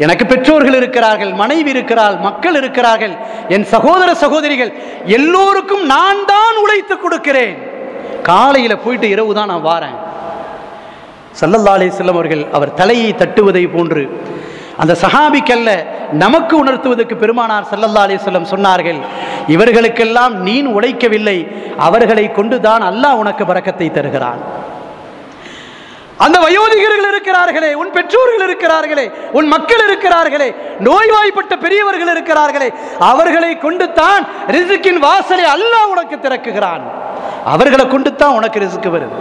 Speaker 2: எனக்கு பெற்றோர்கள் இருக்கிறார்கள், மனைவி இருக்கிறாள், மக்கள் இருக்கிறார்கள், என் சகோதர சகோதரிகள் எல்லோருக்கும் நான் தான் உழைத்து கொடுக்கிறேன். காலையில போயிட்டு இரவு தான் நான் வாரேன். ஸல்லல்லாஹு அலைஹி வஸல்லம் அவர்கள் அவர் தலையை தட்டுவதை போன்று அந்த சஹாபிக்கல்ல நமக்கு உணர்த்துவதற்கு பெருமானார் ஸல்லல்லாஹு அலைஹி வஸல்லம் சொன்னார்கள், இவர்களுக்கெல்லாம் நீ உழைக்கவில்லை, அவர்களை கொண்டுதான் அல்லாஹ் உனக்கு பரக்கத்தை தருகிறான். அந்த வயோதிகர்கள் இருக்கிறார்களே, உன் பெற்றோர்கள் இருக்கிறார்களே, உன் மக்கள் இருக்கிறார்களே, நோய்வாய்ப்பட்ட பெரியவர்கள் இருக்கிறார்களே, அவர்களை கொண்டு தான் ரிஸ்கின் வாசலை அல்லாஹ் உனக்கு திறக்குகிறான். அவர்களை கொண்டு தான் உனக்கு ரிஸ்க் வருது.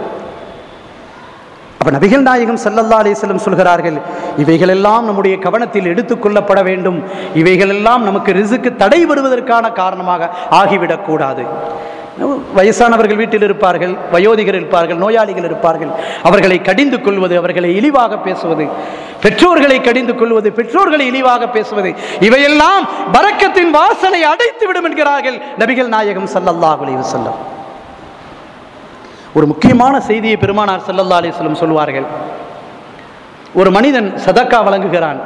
Speaker 2: அப்ப நபிகள் நாயகம் ஸல்லல்லாஹு அலைஹி வஸல்லம் சொல்கிறார்கள், இவைகளெல்லாம் நம்முடைய கவனத்தில் எடுத்துக்கொள்ளப்பட வேண்டும். இவைகளெல்லாம் நமக்கு ரிஸ்க்கு தடை வருவதற்கான காரணமாக ஆகிவிடக்கூடாது. வயசானவர்கள் வீட்டில் இருப்பார்கள், வயோதிகர் இருப்பார்கள், நோயாளிகள் இருப்பார்கள். அவர்களை கடிந்து கொள்வது, அவர்களை இழிவாக பேசுவது, பெற்றோர்களை கடிந்து கொள்வது, பெற்றோர்களை இழிவாக பேசுவது, இவையெல்லாம் பரக்கத்தின் வாசலை அடைத்து விடும் என்கிறார்கள் நபிகள் நாயகம் ஸல்லல்லாஹு அலைஹி வஸல்லம். ஒரு முக்கியமான செய்தியை பெருமானார் ஸல்லல்லாஹு அலைஹி வஸல்லம் சொல்வார்கள். ஒரு மனிதன் சதக்கா வழங்குகிறான்,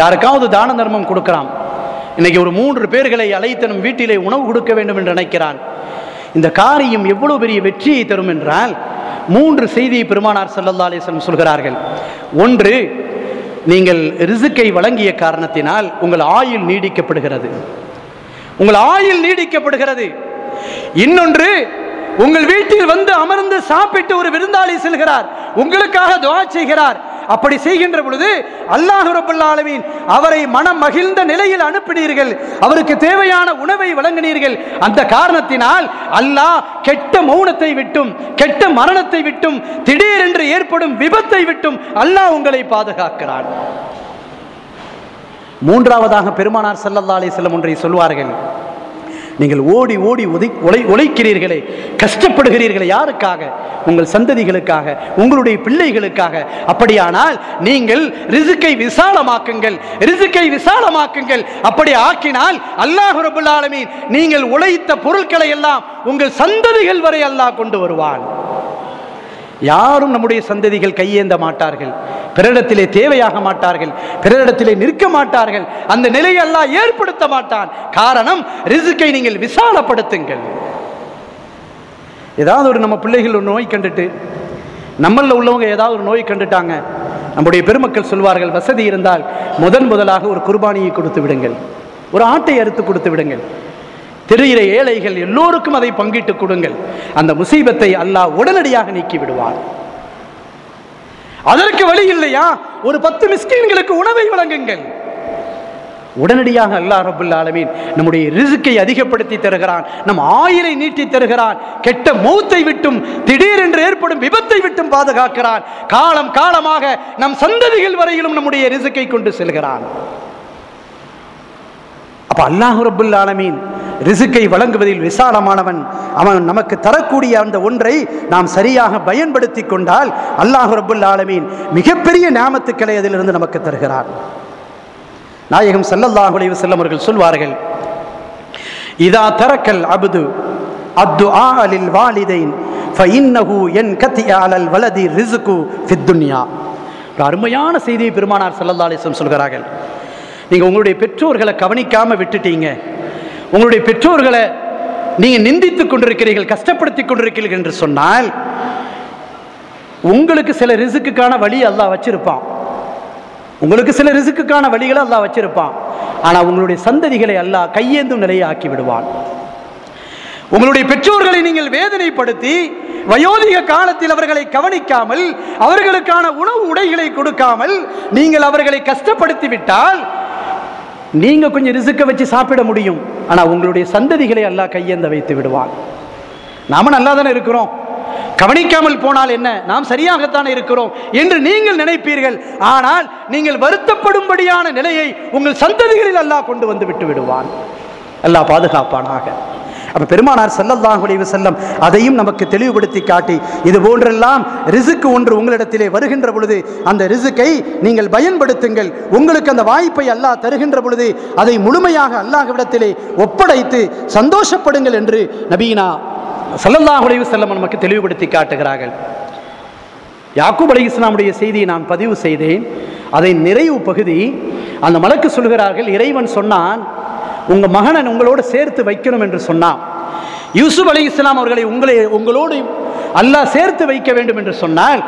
Speaker 2: யாருக்காவது தான தர்மம் கொடுக்கிறான். இன்னைக்கு ஒரு 3 பேர்களை அழைத்து நம் வீட்டிலே உணவு கொடுக்க வேண்டும் என்று நினைக்கிறான். இந்த காரியம் எவ்வளவு பெரிய வெற்றியை தரும் என்றால் 3 செய்தியை பெருமானார் ஸல்லல்லாஹு அலைஹி வஸல்லம் சொல்கிறார்கள். ஒன்று, நீங்கள் ரிஸ்கை வழங்கிய காரணத்தினால் உங்கள் ஆயுள் நீடிக்கப்படுகிறது, உங்கள் ஆயுள் நீடிக்கப்படுகிறது. இன்னொன்று, உங்கள் வீட்டில் வந்து அமர்ந்து சாப்பிட்டு ஒரு விருந்தாளி செல்கிறார், உங்களுக்காக துஆ செய்கிறார். அப்படி செய்கின்ற பொழுது அல்லாஹ் ரப்பல் ஆலமீன் அவரை மனம் மகிழ்ந்த நிலையில் அனுப்பினீர்கள், அவருக்கு தேவையான உணவை வழங்கினீர்கள். அந்த காரணத்தினால் அல்லாஹ் கெட்ட மௌனத்தை விட்டும், கெட்ட மரணத்தை விட்டும், திடீரென்று ஏற்படும் விபத்தை விட்டும் அல்லாஹ் உங்களை பாதுகாக்கிறான். மூன்றாவதாக பெருமானார் ஸல்லல்லாஹு அலைஹி வஸல்லம் ஒன்றை சொல்வார்கள். நீங்கள் ஓடி ஓடி உழைக்கிறீர்களே, கஷ்டப்படுகிறீர்களே, யாருக்காக? உங்கள் சந்ததிகளுக்காக, உங்களுடைய பிள்ளைகளுக்காக. அப்படியானால் நீங்கள் ரிஸ்கை விசாலமாக்குங்கள், ரிஸ்கை விசாலமாக்குங்கள். அப்படி ஆக்கினால் அல்லாஹ் ரப்பல் ஆலமீன் நீங்கள் உழைத்த பொருட்களை எல்லாம் உங்கள் சந்ததிகள் வரை அல்லாஹ் கொண்டு வருவான். யாரும் நம்முடைய சந்ததிகள் கையேந்த மாட்டார்கள், பிறரிடத்திலே தேவையாக மாட்டார்கள், பிறரிடத்திலே நிற்க மாட்டார்கள். அந்த நிலையை அல்லாஹ் ஏற்படுத்த மாட்டான். காரணம், ரிஸ்கை நீங்கள் விசாலப்படுத்துங்கள். ஏதாவது ஒரு நம்ம பிள்ளைகள் ஒரு நோய் கண்டுட்டு, நம்மள உள்ளவங்க ஏதாவது ஒரு நோய் கண்டுட்டாங்க, நம்முடைய பெருமக்கள் சொல்வார்கள், வசதி இருந்தால் முதலாக ஒரு குர்பானியை கொடுத்து விடுங்கள், ஒரு ஆட்டை அறுத்து கொடுத்து விடுங்கள், தெரிகிற ஏழைகள் எல்லோருக்கும் அதை பங்கிட்டு கொடுங்கள். அந்த முசீபத்தை அல்லாஹ் உடனடியாக நீக்கி விடுவார். அதற்கு வழி இல்லையா, ஒரு 10 மிஸ்கீன்களுக்கு உணவை வழங்குங்கள். உடனடியாக அல்லாஹ் ரப்பல் ஆலமீன் நம்முடைய ரிஸ்கை அதிகப்படுத்தி தருகிறான், நம் ஆயுளை நீட்டி தருகிறான், கெட்ட மௌத்தை விட்டும் திடீரென்று ஏற்படும் விபத்தை விட்டும் பாதுகாக்கிறான். காலம் காலமாக நம் சந்ததிகள் வரையிலும் நம்முடைய ரிஸ்கை கொண்டு செல்கிறான். அப்ப அல்லாஹ் ரப்பல் ஆலமீன் ரிசுக்கை வழங்குவதில் விசாலமானவன். அவன் நமக்கு தரக்கூடிய அந்த ஒன்றை நாம் சரியாக பயன்படுத்தி கொண்டால் அல்லாஹ் ரப்புல் ஆலமீன் மிகப்பெரிய நியாமத்துக்களை அதிலிருந்து நமக்கு தருகிறார். நாயகம் ஸல்லல்லாஹு அலைஹி வஸல்லம் அவர்கள் சொல்வார்கள், இதா தரக்கல் அப்து அத்துஆ லில் வாலிதைன் ஃபஇன்னஹு யன்கதி அலல் வலதி ரிஸ்கு ஃபித் துன்யா. அருமையான செய்தியை பெருமானார் ஸல்லல்லாஹு அலைஹி வஸல்லம் சொல்கிறார்கள். நீங்க உங்களுடைய பெற்றோர்களை கவனிக்காம விட்டுட்டீங்க, உங்களுடைய பெற்றோர்களை நீங்க நிந்தித்துக் கொண்டிருக்கிறீர்கள், கஷ்டப்படுத்திக் கொண்டிருக்கிறீர்கள் என்று சொன்னால் உங்களுக்கு சில ரிஸ்க்குக்கான வழி அல்லாஹ் வச்சிருப்பான். உங்களுக்கு சில ரிஸ்க்குக்கான வழிகளை அல்லாஹ் வச்சிருப்பான். ஆனா உங்களுடைய சந்ததிகளை அல்லாஹ் கையேந்தும் நிலையை ஆக்கி விடுவான். உங்களுடைய பெற்றோர்களை நீங்கள் வேதனைப்படுத்தி வயோதிக காலத்தில் அவர்களை கவனிக்காமல் அவர்களுக்கான உணவு உடைகளை கொடுக்காமல் நீங்கள் அவர்களை கஷ்டப்படுத்தி விட்டால் நீங்க கொஞ்சம் ரிஸ்க்கை வச்சு சாப்பிட முடியும். ஆனா உங்களுடைய சந்ததிகளை அல்லாஹ் கையேந்த வைத்து விடுவான். நாம நல்லா தானே இருக்கிறோம், கவனிக்காமல் போனால் என்ன, நாம் சரியாகத்தானே இருக்கிறோம் என்று நீங்கள் நினைப்பீர்கள். ஆனால் நீங்கள் வருத்தப்படும்படியான நிலையை உங்கள் சந்ததிகளில் அல்லாஹ் கொண்டு வந்து விட்டு விடுவான். அல்லாஹ் பாதுகாப்பானாக. அப்ப பெருமானார் ஸல்லல்லாஹு அலைஹி வஸல்லம் அதையும் நமக்கு தெளிவுபடுத்தி காட்டி, இது போன்றெல்லாம் ரிஸ்க் ஒன்று உங்களிடத்திலே வருகின்ற பொழுது அந்த ரிஸ்க்கை நீங்கள் பயன்படுத்துங்கள். உங்களுக்கு அந்த வாய்ப்பை அல்லாஹ் தருகின்ற பொழுது அதை முழுமையாக அல்லாஹ்விடத்திலே ஒப்படைத்து சந்தோஷப்படுங்கள் என்று நபீனா ஸல்லல்லாஹு அலைஹி வஸல்லம் நமக்கு தெளிவுபடுத்தி காட்டுகிறார்கள். யாக்கூப் அலைஹிஸ்ஸலாமுடைய செய்தியை நான் பதிவு செய்தேன். அதை நிறைவு பகுதி அந்த மலக்கு சொல்கிறார்கள், இறைவன் சொன்னான் உங்க மகனை உங்களோடு சேர்த்து வைக்கணும் என்று சொன்னான். யூசுப் அலைஹிஸ்ஸலாம் அவர்களை உங்களோடு அல்லாஹ் சேர்த்து வைக்க வேண்டும் என்று சொன்னால்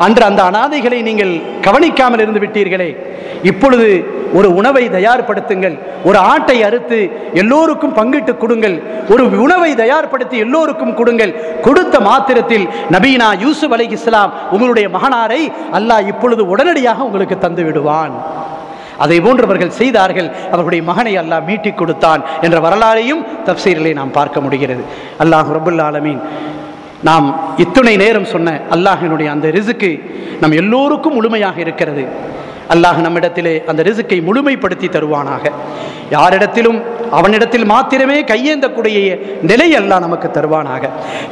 Speaker 2: அன்று அந்த அனாதைகளை நீங்கள் கவனிக்காமல் இருந்து விட்டீர்களே, இப்பொழுது ஒரு உணவை தயார்படுத்துங்கள், ஒரு ஆட்டை அறுத்து எல்லோருக்கும் பங்கிட்டு கொடுங்கள், ஒரு உணவை தயார்படுத்தி எல்லோருக்கும் கொடுங்கள். கொடுத்த மாத்திரத்தில் நபீனா யூசுப் அலைஹிஸ்ஸலாம் உங்களுடைய மகனாரை அல்லாஹ் இப்பொழுது உடனடியாக உங்களுக்கு தந்து விடுவான். அதை போன்றவர்கள் செய்தார்கள். அவர்களுடைய மகனை அல்லாஹ் மீட்டிக் கொடுத்தான் என்ற வரலாறையும் தஃப்சீரிலே நாம் பார்க்க முடிகிறது. அல்லாஹ் ரப்புல் ஆலமீன் நாம் இத்துணை நேரம் சொன்ன அல்லாஹினுடைய அந்த ரிஸ்க்கு நம் எல்லோருக்கும் முழுமையாக இருக்கிறது. அல்லாஹ் நம்மிடத்திலே அந்த ரிஸ்க்கை முழுமைப்படுத்தி தருவானாக. யாரிடத்திலும் அவனிடத்தில் மாத்திரமே கையேந்தக்கூடிய நிலை அல்லாஹ் நமக்கு தருவானாக.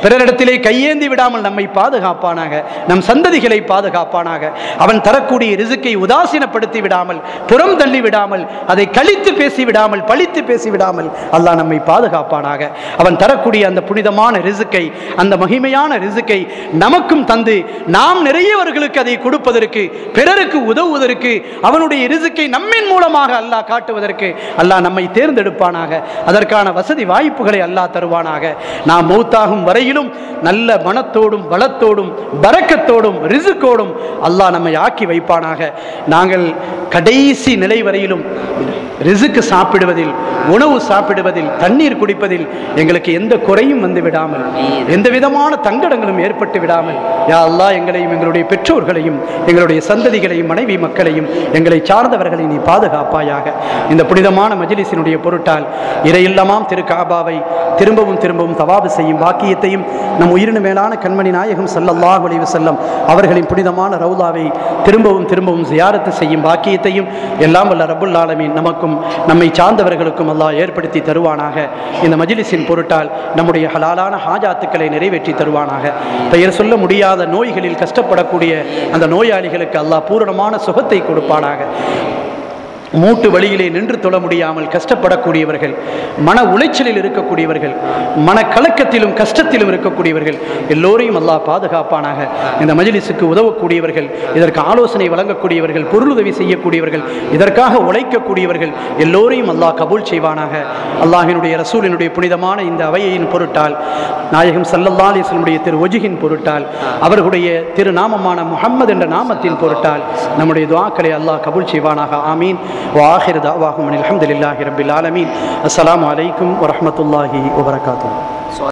Speaker 2: பிறரிடத்திலே கையேந்தி விடாமல் நம்மை பாதுகாப்பானாக, நம் சந்ததிகளை பாதுகாப்பானாக. அவன் தரக்கூடிய ரிஸ்க்கை உதாசீனப்படுத்தி விடாமல், புறம் தள்ளி விடாமல், அதை கழித்து பேசிவிடாமல், பழித்து பேசிவிடாமல் அல்லாஹ் நம்மை பாதுகாப்பானாக. அவன் தரக்கூடிய அந்த புனிதமான ரிஸ்க்கை, அந்த மகிமையான ரிஸ்க்கை நமக்கும் தந்து நாம் நிறையவர்களுக்கு அதை கொடுப்பதற்கு, பிறருக்கு உதவுவதற்கு, அவனுடைய ரிஸ்க்கை நம்மின் மூலமாக அல்லாஹ் காட்டுவதற்கு அல்லாஹ் நம்மை தேர்ந்தெடுப்பானாக. அதற்கான வசதி வாய்ப்புகளை அல்லாஹ் தருவானாக. நாம் மௌத்தாகும் வரையிலும் நல்ல மனத்தோடும் வளத்தோடும் பரக்கத்தோடும் ரிஸ்க்கோடும் அல்லாஹ் நம்மை ஆக்கி வைப்பானாக. நாங்கள் கடைசி நிலை வரையிலும் ரிஸ்க் சாப்பிடுவதில், உணவு சாப்பிடுவதில், தண்ணீர் குடிப்பதில் எங்களுக்கு எந்த குறையும் வந்து விடாமல், எந்த விதமான தங்கடங்களும் ஏற்பட்டு விடாமல் யா அல்லாஹ் எங்களையும் எங்களுடைய பெற்றோர்களையும் எங்களுடைய சந்ததிகளையும் மனைவி மக்களையும் எங்களை சார்ந்தவர்களை நீ பாதுகாப்பாயாக. இந்த புனிதமான மஜ்லிஸினுடைய பொருட்டால் இறையில்லமாம் திரு காபாவை திரும்பவும் திரும்பவும் தவாபு செய்யும் பாக்கியத்தையும் நம் உயிரினு மேலான கண்மணி நாயகம் ஸல்லல்லாஹு அலைஹி வஸல்லம் அவர்களின் புனிதமான ரவுலாவை திரும்பவும் திரும்பவும் ஜியாரத்து செய்யும் பாக்கியத்தையும் எல்லாம் வல்ல ரப்புல் ஆலமீன் நமக்கும் நம்மை சார்ந்தவர்களுக்கும் அல்லாஹ் ஏற்படுத்தி தருவானாக. இந்த மஜ்லிஸின் பொருட்டால் நம்முடைய ஹலாலான ஹாஜாத்துக்களை நிறைவேற்றி தருவானாக. பெயர் சொல்ல முடியாத நோய்களில் கஷ்டப்படக்கூடிய அந்த நோயாளிகளுக்கு அல்லாஹ் பூரணமான சுகத்தை கொடுப்பானாக. மூட்டு வழியிலே நின்று தொழ முடியாமல் கஷ்டப்படக்கூடியவர்கள், மன உளைச்சலில் இருக்கக்கூடியவர்கள், மன கலக்கத்திலும் கஷ்டத்திலும் இருக்கக்கூடியவர்கள் எல்லோரையும் அல்லாஹ் பாதுகாப்பானாக. இந்த மஜ்லிஸுக்கு உதவக்கூடியவர்கள், இதற்கு ஆலோசனை வழங்கக்கூடியவர்கள், பொருளுதவி செய்யக்கூடியவர்கள், இதற்காக உழைக்கக்கூடியவர்கள் எல்லோரையும் அல்லாஹ் கபூல் செய்வானாக. அல்லாஹினுடைய ரசூலினுடைய புனிதமான இந்த அவையின் பொருட்டால், நாயகம் ஸல்லல்லாஹு அலைஹி வஸல்லம் திரு ஒஜுகின் பொருட்டால், அவர்களுடைய திருநாமமான முஹம்மது என்ற நாமத்தின் பொருட்டால் நம்முடைய துஆக்களை அல்லாஹ் கபூல் செய்வானாக. ஆமீன். وآخر دعواهم الحمد لله رب العالمين. السلام عليكم ورحمة الله وبركاته.